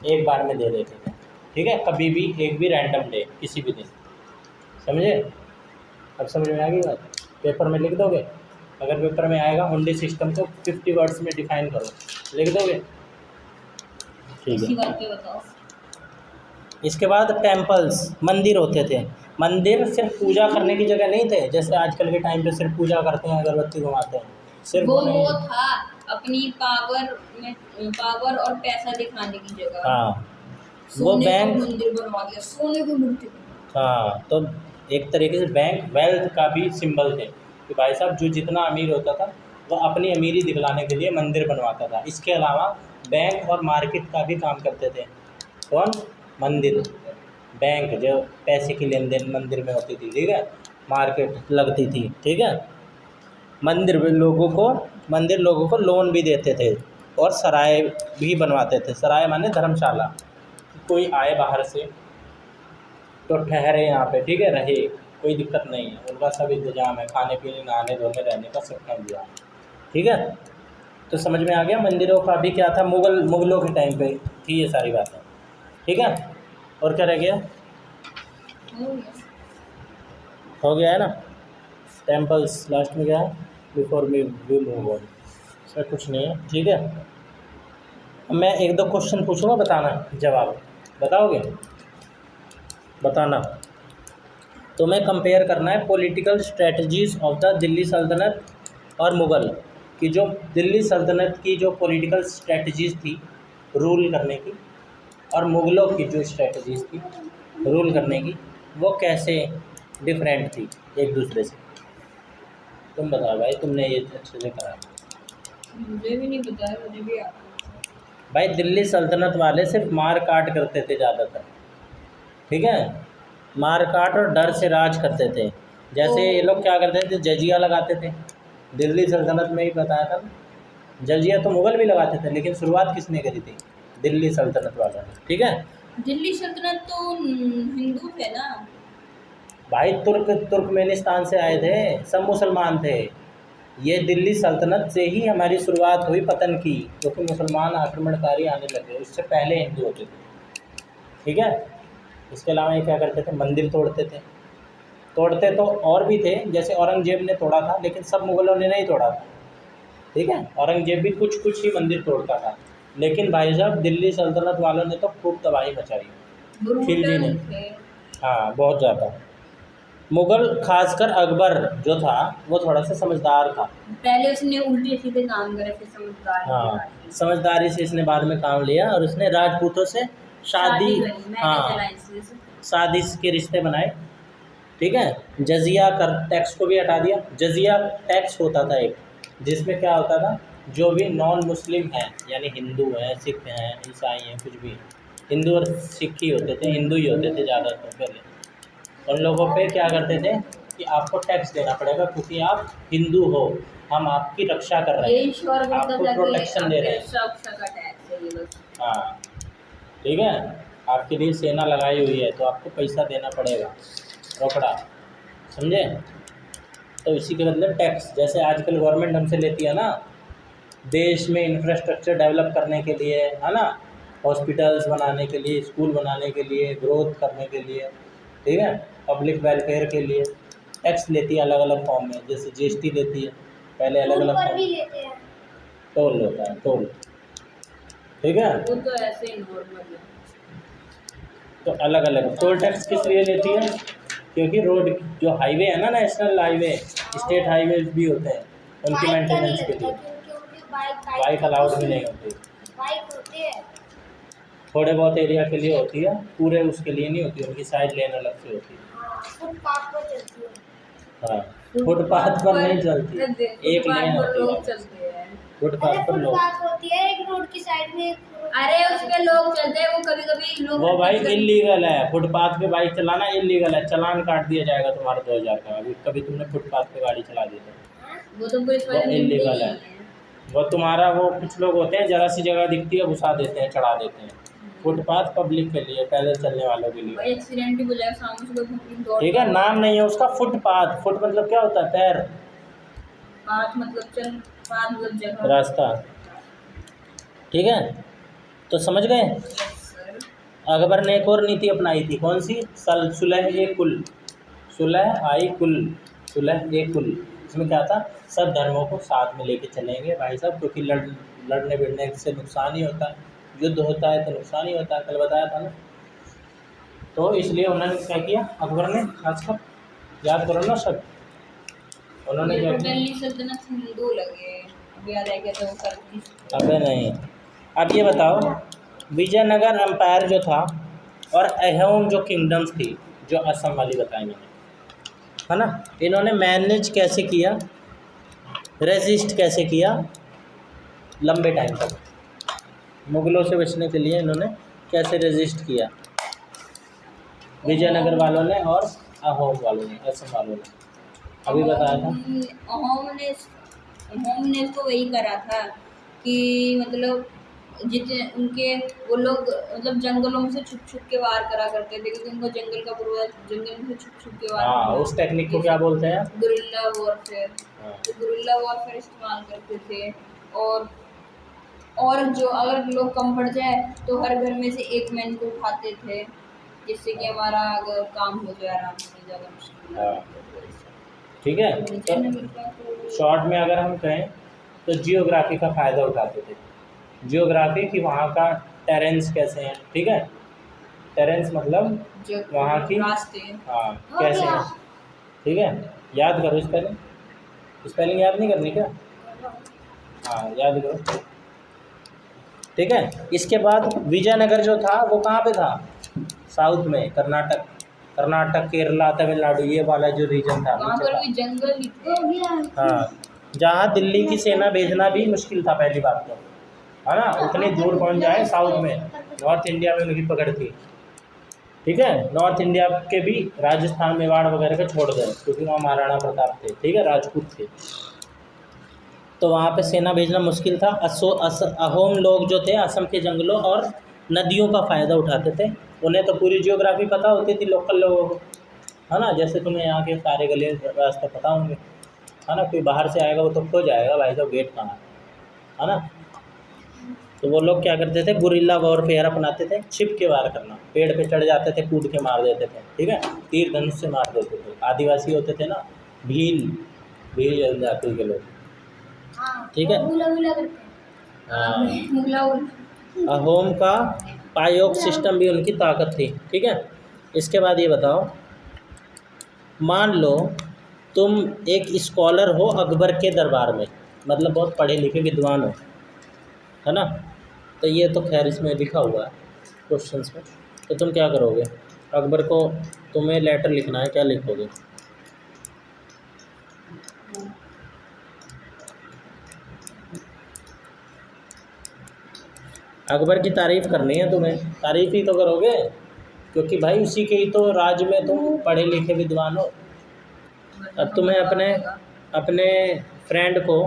एक बार में दे देते थे, ठीक है, कभी भी एक भी रैंडम डे किसी भी दिन, समझे। अब समझ में आ गई बात, पेपर में लिख दोगे, अगर पेपर में आएगा हुंडी सिस्टम को 50 वर्ड्स में डिफाइन करो, लिख दोगे, ठीक इसी है। बात पे बताओ। इसके बाद टेम्पल्स, मंदिर होते थे। मंदिर सिर्फ पूजा करने की जगह नहीं थे, जैसे आजकल के टाइम पे सिर्फ पूजा करते हैं, अगरबत्ती घुमाते हैं, सिर्फ वो नहीं। था अपनी पावर और पैसा दिखाने की जगह। हाँ, वो सोने का बैंक, मंदिर बनवा दिया, सोने की मूर्ति। हाँ, तो एक तरीके से बैंक वेल्थ का भी सिंबल थे कि भाई साहब जो जितना अमीर होता था वो अपनी अमीरी दिखलाने के लिए मंदिर बनवाता था। इसके अलावा बैंक और मार्केट का भी काम करते थे, कौन, मंदिर, बैंक जो पैसे की लेन देन मंदिर में होती थी, ठीक है, मार्केट लगती थी, ठीक है। मंदिर लोगों को लोन भी देते थे और सराय भी बनवाते थे। सराय माने धर्मशाला, कोई आए बाहर से तो ठहरे यहाँ पे, ठीक है, रहे, कोई दिक्कत नहीं है, उनका सब इंतजाम है, खाने पीने नहाने धोने रहने का सबका इंतजाम, ठीक है। तो समझ में आ गया, मंदिरों का भी क्या था, मुगलों के टाइम पे थी ये सारी बातें, ठीक है। और क्या रह गया, हो गया है ना, टेम्पल्स लास्ट में क्या है, बिफोर वी मूव ऑन, इसमें कुछ नहीं है, ठीक है। अब मैं एक दो क्वेश्चन पूछूंगा, बताना जवाब, बताओगे, बताना। तो मैं कंपेयर करना है political strategies of the Delhi सल्तनत और मुग़ल की, जो दिल्ली सल्तनत की जो पॉलिटिकल स्ट्रेटजीज थी रूल करने की, और मुग़लों की जो स्ट्रेटजीज थी रूल करने की, वो कैसे डिफरेंट थी एक दूसरे से। तुम बताओ भाई, तुमने ये अच्छे से करा। मुझे भी नहीं पता है, मुझे भी आता भाई दिल्ली सल्तनत वाले सिर्फ मार काट करते थे ज़्यादातर, ठीक है, मार काट और डर से राज करते थे। जैसे ये लोग क्या करते थे, जजिया लगाते थे, दिल्ली सल्तनत में ही बताया था, जजिया तो मुग़ल भी लगाते थे, लेकिन शुरुआत किसने करी थी, दिल्ली सल्तनत वाला, ठीक है। दिल्ली सल्तनत तो हिंदू थे ना भाई, तुर्कमेनिस्तान से आए थे, सब मुसलमान थे। ये दिल्ली सल्तनत से ही हमारी शुरुआत हुई पतन की, क्योंकि मुसलमान आक्रमणकारी आने लगे, उससे पहले हिंदू होते थे, ठीक है। इसके अलावा ये क्या करते थे, मंदिर तोड़ते तो और भी थे, जैसे औरंगजेब ने तोड़ा था, लेकिन सब मुग़लों ने नहीं तोड़ा था, ठीक है। औरंगजेब भी कुछ ही मंदिर तोड़ता था, लेकिन भाई साहब दिल्ली सल्तनत वालों ने तो खूब तबाही मचाई, खिलजी ने, हाँ, बहुत ज़्यादा। मुग़ल खासकर अकबर जो था वो थोड़ा सा समझदार था, पहले उसने उल्टे सीधे काम करे, फिर समझदार, हाँ, समझदारी से इसने बाद में काम लिया, और उसने राजपूतों से शादी, हाँ, शादी के रिश्ते बनाए, ठीक है। जजिया कर टैक्स को भी हटा दिया। जजिया टैक्स होता था एक, जिसमें क्या होता था, जो भी नॉन मुस्लिम हैं, यानी हिंदू हैं, सिख हैं, ईसाई हैं, कुछ भी, हिंदू और सिख ही होते थे, हिंदू ही होते थे ज़्यादातर पहले, उन लोगों पे क्या करते थे कि आपको टैक्स देना पड़ेगा, क्योंकि आप हिंदू हो, हम आपकी रक्षा कर रहे हैं, आपको प्रोटेक्शन दे रहे हैं, हाँ, ठीक है, आपके लिए सेना लगाई हुई है, तो आपको पैसा देना पड़ेगा रोकड़ा, समझे। तो इसी के बदले टैक्स, जैसे आजकल गवर्नमेंट हमसे लेती है ना देश में इंफ्रास्ट्रक्चर डेवलप करने के लिए, है ना, हॉस्पिटल्स बनाने के लिए, स्कूल बनाने के लिए, ग्रोथ करने के लिए, ठीक है, पब्लिक वेलफेयर के लिए टैक्स लेती है अलग अलग फॉर्म में। जैसे जीएसटी लेती है, पहले अलग अलग पर भी लेते हैं, टोल होता है, टोल, ठीक है। वो तो ऐसे ही नॉर्मल है। तो अलग अलग टोल टैक्स किस लिए लेती है, क्योंकि रोड जो हाईवे है ना, नेशनल हाईवे, स्टेट हाईवे भी होते हैं, उनकी मेंटेनेंस के लिए बाइक अलाउड भी नहीं होती। बाइक होते हैं थोड़े बहुत एरिया के लिए होती है, पूरे उसके लिए नहीं होती, उनकी साइड लेन अलग से होती है। फुटपाथ पर चलती है। हाँ, फुटपाथ पर नहीं चलती, एक लेन होती है चलते हैं। फुटपाथ पर लोग। फुटपाथ होती है एक रोड की साइड में, अरे उसमें लोग चलते हैं, वो कभी कभी लोग, वो भाई इलीगल है, फुटपाथ पे बाइक चलाना इलीगल है, चालान काट दिया जाएगा तुम्हारा 2000 का। अभी कभी तुमने फुटपाथ पे गाड़ी चला दी तो वो तो पुलिस वाले इलीगल है। वो तुम्हारा, वो कुछ लोग होते हैं जरा सी जगह दिखती है घुसा देते हैं, चढ़ा देते हैं। फुटपाथ पब्लिक के लिए, पैदल चलने वालों के लिए, एक्सीडेंट की बजाय सामने से लोग ठीक है। नाम नहीं है उसका फुटपाथ, फुट मतलब क्या होता है, पैर, पाथ मतलब चल, पाथ मतलब जगह, रास्ता, ठीक है। तो समझ गए। अकबर ने एक और नीति अपनाई थी, कौन सी, सुलह ए कुल, सुलह आई कुल, सुलह ए कुल। इसमें क्या था, सब धर्मों को साथ में लेके चलेंगे भाई साहब, क्योंकि लड़ने भिड़ने से नुकसान ही होता है, युद्ध होता है तो नुकसान ही होता है, कल बताया था ना। तो इसलिए उन्होंने क्या किया, अकबर ने, खासकर याद करो ना सब, उन्होंने क्या किया। दिल्ली सल्तनत हिंदू लगे, अब याद है क्या, तो करती। अबे नहीं, अब ये बताओ, विजयनगर एम्पायर जो था और अहोम जो किंगडम्स थी, जो असम वाली बताई मैंने, है ना, इन्होंने मैनेज कैसे किया, रेजिस्ट कैसे किया लंबे टाइम तक, मुगलों से बचने के लिए इन्होंने कैसे रेजिस्ट किया, विजयनगर वालों ने और अहोम वालों ने, असम वालों ने। अभी बताया था अहोम ने तो वही करा था कि मतलब जितने उनके वो लोग मतलब जंगलों में से छुप छुप के वार करा करते थे, क्योंकि उनको जंगल का पूर्वज जंगल में से छुप छुप के वार, हाँ, उस टेक्निक को क्या बोलते हैं, गुरिल्ला वॉरफेयर। तो गुरिल्ला वॉरफेयर इस्तेमाल करते थे, और जो अगर लोग कम पड़ जाए तो हर घर में से एक मैन को उठाते थे, जिससे कि हमारा अगर काम हो जाए आराम से, ज़्यादा मुश्किल ना हो। ठीक है। तो शॉर्ट में अगर हम कहें तो जियोग्राफी का फ़ायदा उठाते थे, जियोग्राफी की वहाँ का टेरेंस कैसे हैं, ठीक है, टेरेंस मतलब वहाँ की रास्ते, हाँ कैसे हैं, ठीक है। याद करो स्पेलिंग याद नहीं करनी क्या, हाँ याद करो, ठीक है। इसके बाद विजयनगर जो था वो कहाँ पे था, साउथ में, कर्नाटक केरला तमिलनाडु, ये वाला जो रीजन था, वहाँ पर भी जंगल हो गया। हाँ, जहाँ दिल्ली की सेना भेजना भी मुश्किल था पहली बात तो, है ना, उतनी दूर पहुँच जाए साउथ में, नॉर्थ इंडिया में उनकी पकड़ थी, ठीक है। नॉर्थ इंडिया के भी राजस्थान मेवाड़ वगैरह के छोड़ गए, क्योंकि वहाँ महाराणा प्रताप थे, ठीक है, राजपूत थे, तो वहाँ पे सेना भेजना मुश्किल था। अहोम लोग जो थे असम के जंगलों और नदियों का फ़ायदा उठाते थे, उन्हें तो पूरी जियोग्राफी पता होती थी लोकल लोगों को, है ना, जैसे तुम्हें यहाँ के सारे गले रास्ते पता होंगे, है ना, कोई बाहर से आएगा वो तो खो जाएगा भाई साहब, गेट कहाँ है ना। तो वो लोग क्या करते थे, गुरिल्ला वॉरफेयर अपनाते थे, छिप के वार करना, पेड़ पे चढ़ जाते थे, कूद के मार देते थे, ठीक है, तीर धनुष से मार देते थे। आदिवासी होते थे ना, भील जाति के लोग, ठीक है। अहोम का पायोग सिस्टम भी उनकी ताकत थी, ठीक है। इसके बाद ये बताओ, मान लो तुम एक स्कॉलर हो अकबर के दरबार में, मतलब बहुत पढ़े लिखे विद्वान हो, है ना, तो ये तो खैर इसमें लिखा हुआ है क्वेश्चंस में, तो तुम क्या करोगे, अकबर को तुम्हें लेटर लिखना है, क्या लिखोगे, अकबर की तारीफ़ करनी है तुम्हें, तारीफ़ ही तो करोगे, क्योंकि भाई उसी के ही तो राज में तुम पढ़े लिखे विद्वान हो। अब तुम्हें अपने फ्रेंड को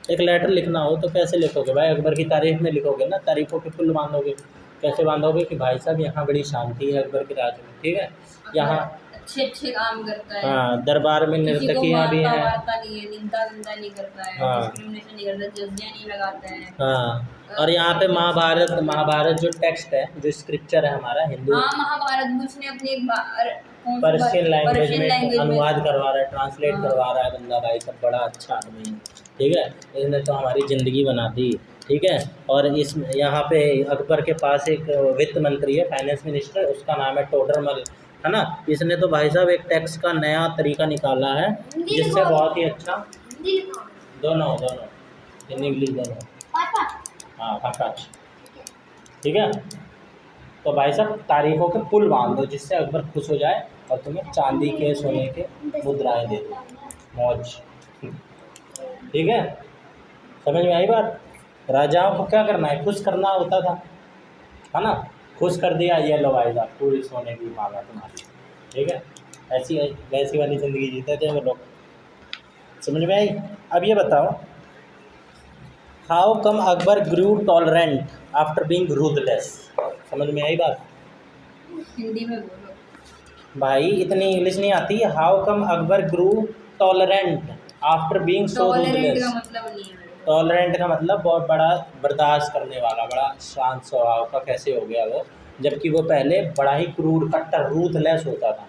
एक लेटर लिखना हो तो कैसे लिखोगे भाई, अकबर की तारीफ़ में लिखोगे ना, तारीफ़ों के फुल मांगोगे, कैसे बांधोगे कि भाई साहब यहाँ बड़ी शांति है अकबर के राज में, ठीक है। यहाँ अच्छे अच्छे काम करता है, हाँ, दरबार में किसी को नर्तकियाँ भी हैं। मारता नहीं है, निंदा नहीं करता है, हाँ। डिस्क्रिमिनेशन नहीं करता, जजियाँ नहीं लगाता है। हाँ, और यहाँ पे महाभारत जो टेक्स्ट है, जो स्क्रिप्चर है हमारा हिंदू, हाँ, महाभारत भी उसने अपनी एक पर्शियन लैंग्वेज में लैंग्वेज अनुवाद करवा रहा है, ट्रांसलेट हाँ। करवा रहा है बंदा भाई सब, बड़ा अच्छा आदमी है, ठीक है। इसने तो हमारी ज़िंदगी बना दी, ठीक है। और इस यहाँ पे अकबर के पास एक वित्त मंत्री है, फाइनेंस मिनिस्टर, उसका नाम है टोडरमल, है ना। इसने तो भाई साहब एक टैक्स का नया तरीका निकाला है जिससे बहुत ही अच्छा, दोनों हिंदी इंग्लिश दोनों, हाँ 5, ठीक है। तो भाई साहब तारीखों के पुल बांध दो जिससे अकबर खुश हो जाए और तुम्हें चांदी के सोने के मुद्राएं दे दो, मौज, ठीक है। समझ में आई बात। राजाओं को क्या करना है, खुश करना होता था, है ना। खुश कर दिया, ये लो भाई साहब पूरी सोने की माला तुम्हारी, ठीक है। ऐसी वैसी वाली ज़िंदगी जीते थे वो लोग। समझ में आई। अब ये बताओ, how come Akbar grew tolerant after being ruthless. समझ में आई बात। हिंदी में बोलो भाई इतनी इंग्लिश नहीं आती। How come Akbar grew tolerant after being so tolerant ruthless. का मतलब नहीं है। टॉलरेंट का मतलब बहुत बड़ा बर्दाश्त करने वाला, बड़ा शांत स्वभाव का कैसे हो गया वो, जबकि वो पहले बड़ा ही क्रूर, कट्टर, रूथलेस होता था।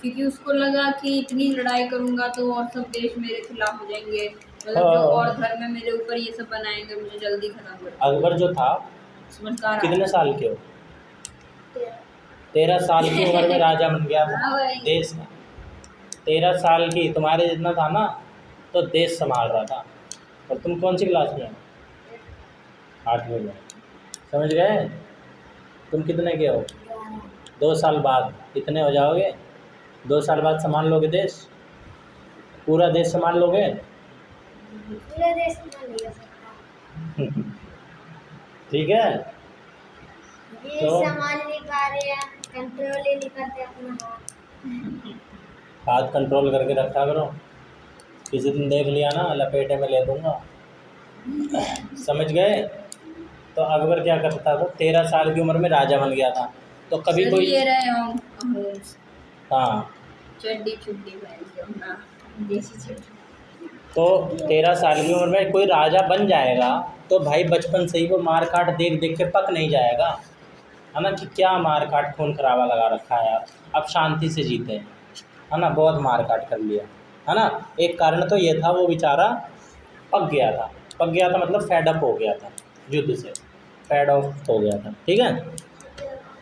क्योंकि उसको लगा कि इतनी लड़ाई करूंगा तो और सब देश मेरे खिलाफ हो जाएंगे, मतलब हाँ। जो और धर्म है मेरे ऊपर ये सब बनाएंगे, मुझे जल्दी खत्म कर। अकबर जो था समझदार कितने साल के हो, 13 साल की उम्र में राजा बन गया था हाँ भाई। देश का। 13 साल की, तुम्हारे जितना था ना तो देश संभाल रहा था। और तुम कौन सी क्लास में हो, 8वीं में। समझ गए। तुम कितने के हो, 2 साल बाद कितने हो जाओगे, 2 साल बाद संभाल लोगे देश, पूरा देश संभाल लोगे। पूरा देश में नहीं हो सकता, ठीक है। ये तो संभाल नहीं पा रहे हैं, कंट्रोल ही नहीं करते अपना हाथ कंट्रोल करके रखा करो, किसी दिन देख लिया ना लपेटे में ले दूंगा। समझ गए। तो अकबर क्या करता था, 13 साल की उम्र में राजा बन गया था। तो कभी कोई ये रहे हम हाँ, चड्डी चुड्डी पहन के अपना देसी चड्डी। तो 13 साल की उम्र में कोई राजा बन जाएगा तो भाई बचपन से ही वो मार काट देख देख के पक नहीं जाएगा, है ना। कि क्या मार काट खून खराबा लगा रखा है यार, अब शांति से जीते हैं, है ना। बहुत मार काट कर लिया, है ना। एक कारण तो ये था, वो बेचारा पक गया था मतलब फेड अप हो गया था, युद्ध से फेड ऑफ हो गया था, ठीक है।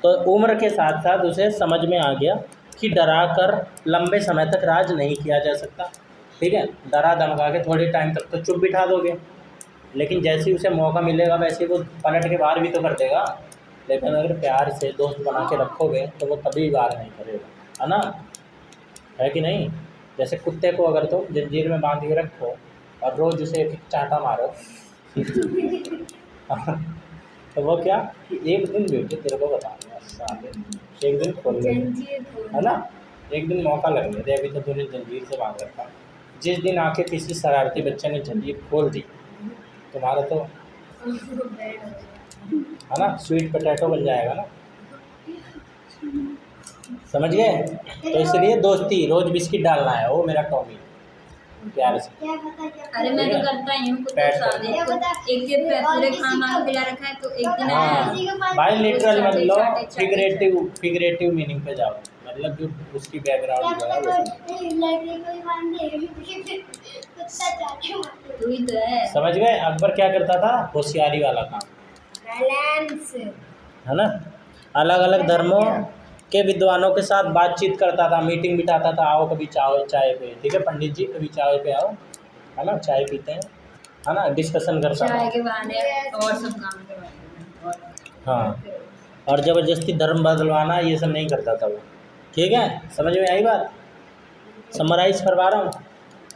तो उम्र के साथ साथ उसे समझ में आ गया कि डरा कर लंबे समय तक राज नहीं किया जा सकता, ठीक है। डरा धमका के थोड़े टाइम तक तो चुप बिठा दोगे, लेकिन जैसे ही उसे मौका मिलेगा वैसे वो पलट के बाहर भी तो कर देगा। लेकिन अगर प्यार से दोस्त बना के रखोगे तो वो कभी बाहर नहीं करेगा, है ना, है कि नहीं। जैसे कुत्ते को अगर तो जंजीर में बांध के रखो और रोज़ उसे एक चांटा मारो तो वो क्या कि एक दिन बेटे तेरे को बताऊंगा, साले एक दिन खोल लेंगे, है ना। एक दिन मौका लगने दे, अभी तो तूने जंजीर से बांध रखा। जिस दिन आके किसी शरारती बच्चे ने जंजीर खोल दी, तुम्हारा तो है ना स्वीट पोटैटो बन जाएगा ना। समझ गए। तो इसलिए दोस्ती, रोज बिस्किट डालना है, वो मेरा टॉमी प्यार से। क्या पता क्या अरे मैं तो करता ही हूँ कुछ पैट साल क्या पता एक दिन पूरे खाना खिला रखा है तो एक दिन हाँ भाई लिटरल चाटे, मतलब चाटे, फिगरेटिव मीनिंग पे जाओ, मतलब जो उसकी बैकग्राउंड जो है तू ही तो है। समझ गए। अकबर क्या करता था, होशियारी वाला काम, बैलेंस है ना। अलग अलग धर्मों के विद्वानों के साथ बातचीत करता था, मीटिंग बिठाता था, आओ कभी चाय पे, ठीक है पंडित जी कभी चाय पे आओ, है ना, चाय पीते हैं, है ना, डिस्कशन करता चाय था। के बहाने और सब काम के बहाने और हाँ, और ज़बरदस्ती धर्म बदलवाना ये सब नहीं करता था वो, ठीक है। समझ में आई बात, समराइज करवा रहा हूँ।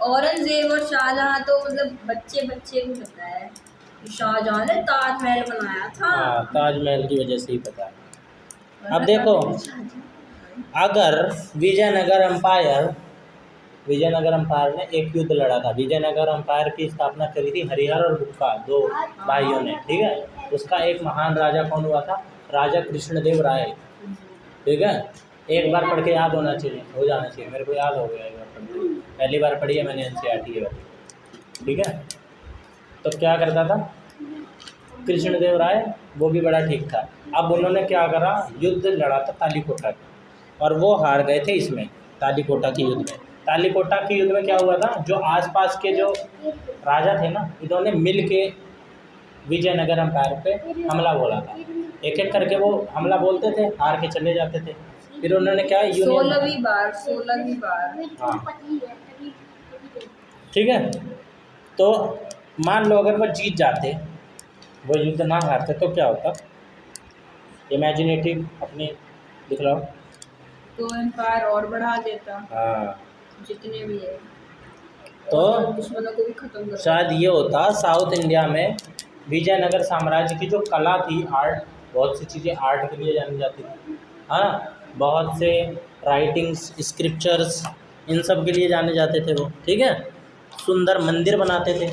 औरंगजेब और शाहजहां तो मतलब बच्चे बच्चे को पता है कि शाहजहां ने ताजमहल बनाया था। हाँ, ताजमहल की वजह से ही पता है। अब देखो, अगर विजयनगर एम्पायर ने एक युद्ध लड़ा था, विजयनगर एम्पायर की स्थापना करी थी हरिहर और बुक्का, 2 भाइयों ने, ठीक है। उसका एक महान राजा कौन हुआ था, राजा कृष्णदेव राय, ठीक है। एक बार पढ़ के याद होना चाहिए, हो जाना चाहिए। मेरे को याद हो गया एक बार पढ़ के, पहली बार पढ़ी है मैंने एनसीईआरटी के वाली, ठीक है। तो क्या करता था कृष्णदेव राय, वो भी बड़ा ठीक था। अब उन्होंने क्या करा, युद्ध लड़ा था तालीकोटा का, और वो हार गए थे इसमें, तालीकोटा के युद्ध में। तालीकोटा के युद्ध में क्या हुआ था, जो आसपास के जो राजा थे ना, इन्होंने मिल के विजयनगर एम्पायर पे हमला बोला था। एक एक करके वो हमला बोलते थे, हार के चले जाते थे। फिर उन्होंने क्या, 16वीं बार हाँ, ठीक है। तो मान लो अगर वो जीत जाते, वो युद्ध ना हारते, तो क्या होता, इमेजिनेटिव अपनी दिखलाओ। तो एम्पायर और बढ़ा देता, हाँ, जितने भी है, तो और दुश्मनों को भी खत्म कर शायद ये होता, साउथ इंडिया में विजयनगर साम्राज्य की जो कला थी, आर्ट, बहुत सी चीज़ें आर्ट के लिए जानी जाती थी, हाँ, बहुत से राइटिंग्स, स्क्रिप्चर्स, इन सब के लिए जाने जाते थे वो, ठीक है। सुंदर मंदिर बनाते थे,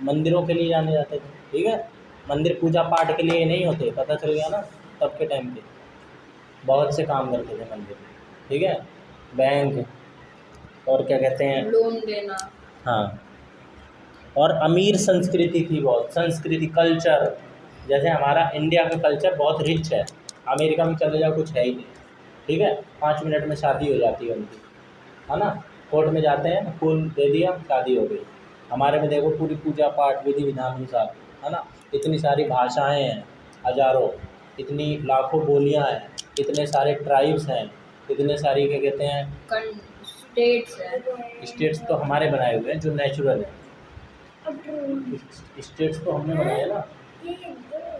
मंदिरों के लिए जाने जाते थे, ठीक है। मंदिर पूजा पाठ के लिए नहीं होते, पता चल गया ना तब के टाइम पे, बहुत से काम करते थे मंदिर, ठीक है। बैंक और क्या कहते हैं, लोन देना, हाँ। और अमीर संस्कृति थी बहुत, संस्कृति, कल्चर, जैसे हमारा इंडिया का कल्चर बहुत रिच है, अमेरिका में चले जाओ कुछ है ही नहीं, ठीक है। 5 मिनट में शादी हो जाती है उनकी, है ना। कोर्ट में जाते हैं, फूल दे दिया, शादी हो गई। हमारे में देखो पूरी पूजा पाठ विधि विधान अनुसार, है ना। इतनी सारी भाषाएं हैं, हजारों, इतनी लाखों बोलियां हैं, इतने सारे ट्राइब्स हैं, इतने सारी क्या कहते हैं, स्टेट्स है। स्टेट्स तो हमारे बनाए हुए हैं जो नेचुरल है, स्टेट्स तो हमने बनाए ना,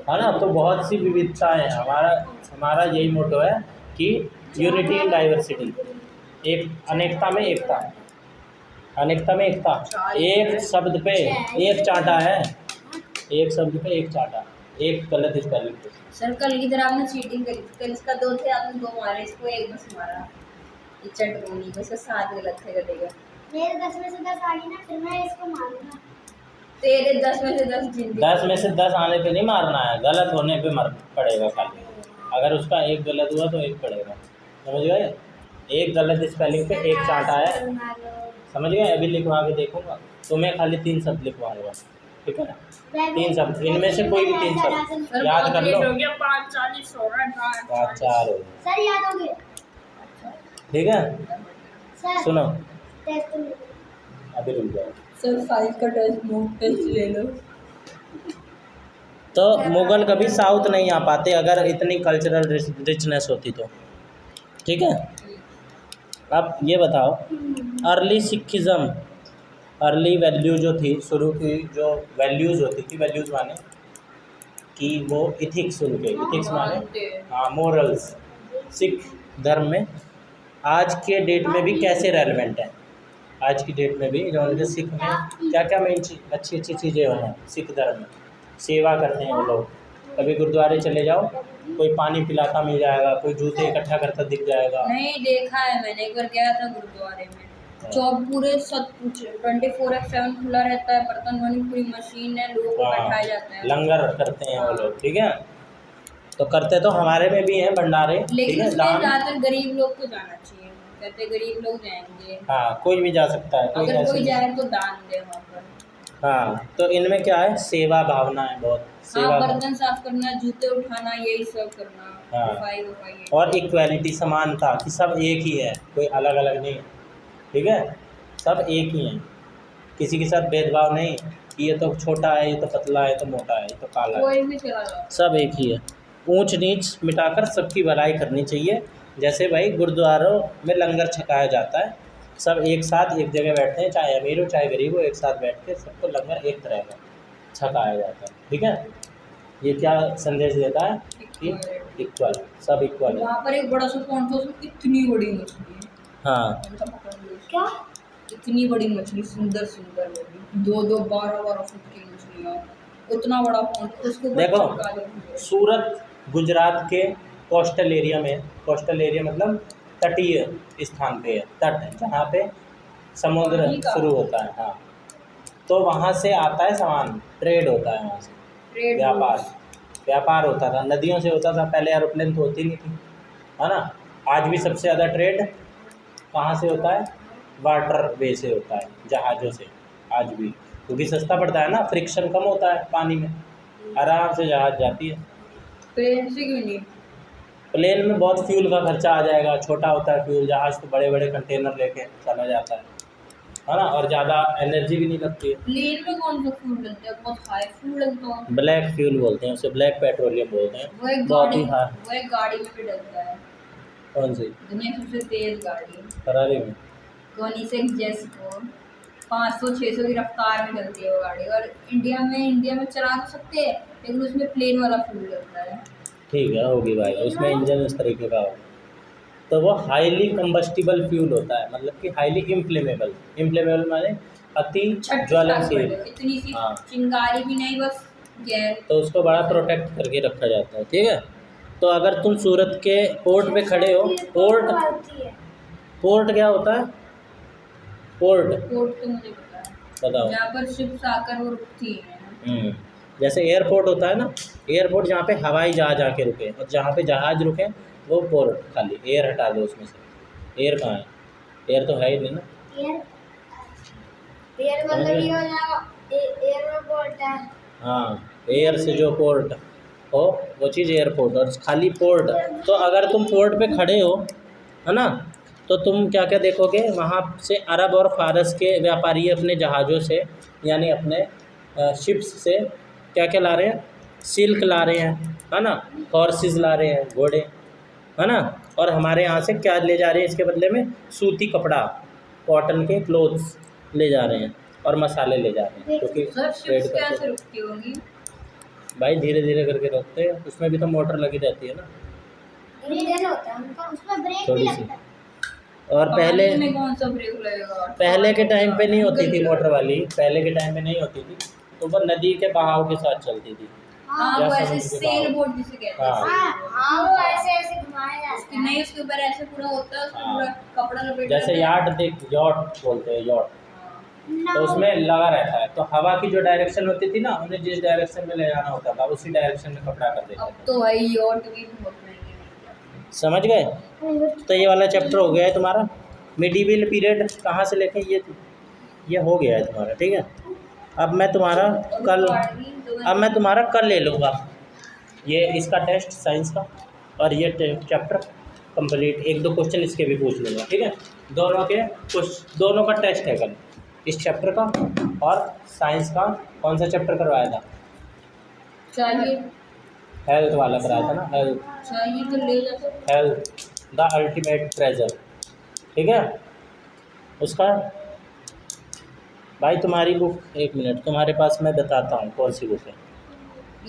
है ना। तो बहुत सी विविधताएं हैं, हमारा यही मोटो है कि यूनिटी इन डाइवर्सिटी, एक अनेकता में एकता, अनेकता में एकता। एक शब्द पे एक चांटा है, एक शब्द पे एक चांटा, एक गलत स्पेलिंग पे। सर कल की तरह आपने चीटिंग करी, कल इसका 2 थे, आपने 2 मारे, इसको 1 बस मारा। ये चटकोनी को, इसका 7 गलत थे कटेगा। मेरे 10 में से 10 आ गई ना, फिर मैं इसको मारूंगा। तेरे 10 में से 10 जिंदगी, 10 में से 10 आने पे नहीं मारना है, गलत होने पे मर पड़ेगा खाली। अगर उसका एक गलत हुआ तो एक पड़ेगा, समझ गए। एक गलत स्पेलिंग पे एक चांटा है, समझ गए। अभी लिखवा के देखूंगा, तो मैं खाली 3 शब्द लिखवाऊंगा, ठीक है ना। 3 शब्द, इनमें से कोई भी 3 शब्द याद कर लो। 5 40 हो रहा है, 5 4 हो गए, सर याद हो गए ठीक है। सर। सुनो, टेस्ट में अभी रुक जाओ। सर 5 का टेस्ट ले लो। तो मुगल कभी साउथ नहीं आ पाते अगर इतनी कल्चरल रिचनेस होती तो, ठीक है। अब ये बताओ, अर्ली सिखिज़म, अर्ली वैल्यू जो थी, शुरू की जो वैल्यूज़ होती थी, वैल्यूज़ माने कि वो इथिक्स, उनके इथिक्स माने हाँ मोरल्स, सिख धर्म में आज के डेट में भी कैसे रेलेवेंट है। आज की डेट में भी जो सिख में क्या क्या मेन अच्छी अच्छी चीज़ें हैं सिख धर्म में। सेवा करते हैं वो लोग, कभी गुरुद्वारे चले जाओ, कोई पानी पिलाता मिल जाएगा, कोई जूते इकट्ठा करता दिख जाएगा। नहीं देखा है मैंने, एक बार गया था गुरुद्वारे में, चौक पूरे सब कुछ 24/7 खुला रहता है, बर्तन धोने की पूरी मशीन है, लोगों को बैठाया जाता है, लंगर करते हैं वो लोग, ठीक है। तो करते तो हमारे में भी हैं भंडारे, ठीक लेकिन है। उसमें दान, ज़्यादातर गरीब लोग को जाना चाहिए, कहते गरीब लोग जाएंगे, हाँ कोई भी जा सकता है, कोई अगर ऐसे कोई नहीं। जाए तो दान दे वहाँ पर। हाँ, तो इनमें क्या है, सेवा भावना है बहुत, सेवा हाँ, बर्तन साफ करना, जूते उठाना, यही सब करना, हाँ। सफाई वफाई। और इक्वालिटी, समानता, कि सब एक ही है, कोई अलग अलग नहीं, ठीक है। सब एक ही हैं, किसी के साथ भेदभाव नहीं कि ये तो छोटा है, ये तो पतला है, ये तो मोटा है, ये तो काला है, कोई भी चला जाओ, सब एक ही है। ऊंच नीच मिटाकर सबकी भलाई करनी चाहिए। जैसे भाई गुरुद्वारों में लंगर छकाया जाता है, सब एक साथ एक जगह बैठते हैं, चाहे अमीर हो चाहे गरीब हो, एक साथ बैठ के सबको लंगर एक तरह का छकाया जाता है, ठीक है। ये क्या संदेश देता है कि इक्वल, सब इक्वल है। वहाँ पर एक बड़ा सा पॉइंट था, उसमें इतनी बड़ी मछली है, हाँ, क्या इतनी बड़ी मछली, सुंदर सुंदर मछली, 2-2 12-12 फुट की मछलियाँ, उतना बड़ा पॉइंट, उसको देखो सूरत गुजरात के कोस्टल एरिया में, कोस्टल एरिया मतलब तटीय स्थान पे है, तट जहाँ पे समुद्र पानी का। शुरू होता है, हाँ। तो वहाँ से आता है सामान, ट्रेड होता है वहाँ से, ट्रेड व्यापार, व्यापार होता था, नदियों से होता था पहले, एरोप्लेन तो होती नहीं थी, है ना। आज भी सबसे ज़्यादा ट्रेड कहाँ से होता है? वाटर वे से होता है, जहाज़ों से आज भी, क्योंकि सस्ता पड़ता है ना, फ्रिक्शन कम होता है पानी में, आराम से जहाज़ जाती है। प्लेन से क्यों नहीं? प्लेन में बहुत फ्यूल का खर्चा आ जाएगा, छोटा होता है फ्यूल, जहाज़ तो बड़े बड़े कंटेनर लेके चला जाता है ना, और ज़्यादा एनर्जी भी नहीं लगती है। प्लेन में कौन सा फ्यूल डलता है? बहुत हाई फ्यूल डलता है। ब्लैक फ्यूल बोलते हैं उसे, ब्लैक पेट्रोलियम बोलते हैं, वो एक बहुत गाड़ी, ही हाँ। वो एक गाड़ी में भी डलता है। कौन सी? दुनिया की सबसे तेज गाड़ी फरारी में? कोनिसेक जेस्को 500-600 की रफ्तार में चलती है वो गाड़ी, और इंडिया में चला तो सकते हैं, लेकिन उसमें प्लेन वाला फ्यूल डलता है। ठीक है, होगी भाई, उसमें इंजन इस तरीके का होगा, तो वो हाईली कंबस्टिबल फ्यूल होता है, मतलब कि हाईली इम्फ्लेमेबल माने अति ज्वलनशील, इतनी सी हाँ। चिंगारी भी नहीं, बस गैस। तो उसको बड़ा प्रोटेक्ट करके रखा जाता है, ठीक है। तो अगर तुम सूरत के पोर्ट पे खड़े हो, पोर्ट क्या होता है? पोर्ट पोर्ट तो मुझे पता है, बताओ। जहाँ पर शिप्स आकर वो रुकती हैं। जैसे एयरपोर्ट होता है ना, एयरपोर्ट जहाँ पे हवाई जहाज आके रुके, और जहाँ पे जहाज रुके वो पोर्ट, खाली एयर हटा दो उसमें से, एयर कहाँ है? एयर तो है ही नहीं ना। एयर मतलब ये हो जाएगा, एयर में पोर्ट है। हाँ, एयर से जो पोर्ट हो वो चीज़ एयरपोर्ट, और खाली पोर्ट। तो अगर तुम पोर्ट पे खड़े हो, है ना, तो तुम क्या क्या देखोगे? वहाँ से अरब और फारस के व्यापारी अपने जहाज़ों से, यानी अपने शिप्स से क्या क्या ला रहे हैं? सिल्क ला रहे हैं, है ना, हॉर्सेस ला रहे हैं, घोड़े, है ना, और हमारे यहाँ से क्या ले जा रहे हैं इसके बदले में? सूती कपड़ा, कॉटन के क्लोथ्स ले जा रहे हैं, और मसाले ले जा रहे हैं, क्योंकि सर शिप्स कैसे रुकती होंगी? भाई धीरे धीरे करके रोकते हैं, उसमें भी तो मोटर लगी रहती है ना, इंजन होता है उनका, उसमें ब्रेक भी थोड़ी सी। लगता है। और पहले पानी में कौन सा ब्रेक लगेगा? पहले के टाइम पे नहीं होती थी मोटर वाली, पहले के टाइम पे नहीं होती थी, तो वो नदी के बहाव के साथ चलती थी। हाँ, या वो ऐसे समुद्र के सेल बहाव। बोट जिसे कहते हाँ। हैं। हाँ वो ऐसे ऐसे घुमाया जाता है। नहीं, उसके ऊपर ऐसे पूरा होता है, उसमें हाँ। पूरा कपड़ा लपेटा जैसे रहता है। याट देख, यॉट बोलते हैं, यॉट, ना, तो उसमें लगा रहता है, तो हवा की जो डायरेक्शन होती थी ना, उन्हें जिस डायरेक्शन में ले जाना होता था उसी डायरेक्शन में कपड़ा कर देते अब थे। तो भाई यॉट भी बहुत महंगे हैं। समझ गए? तो ये वाला चैप्टर हो गया है तुम्हारा। मिडीवल पीरियड कहाँ से लेके ये हो गया है तुम्हारा, ठीक है। अब मैं तुम्हारा कल ले लूँगा ये इसका टेस्ट साइंस का, और ये चैप्टर कंप्लीट, 1-2 क्वेश्चन इसके भी पूछ लूँगा, ठीक है। दोनों का टेस्ट है कल, इस चैप्टर का और साइंस का। कौन सा चैप्टर करवाया था? चाहिए हेल्थ वाला कराया था ना, हेल्थ चाहिए तो ले जा सकते। हेल्थ द अल्टीमेट ट्रेजर, ठीक है। उसका भाई तुम्हारी बुक, 1 मिनट, तुम्हारे पास मैं बताता हूँ कौन सी बुक है।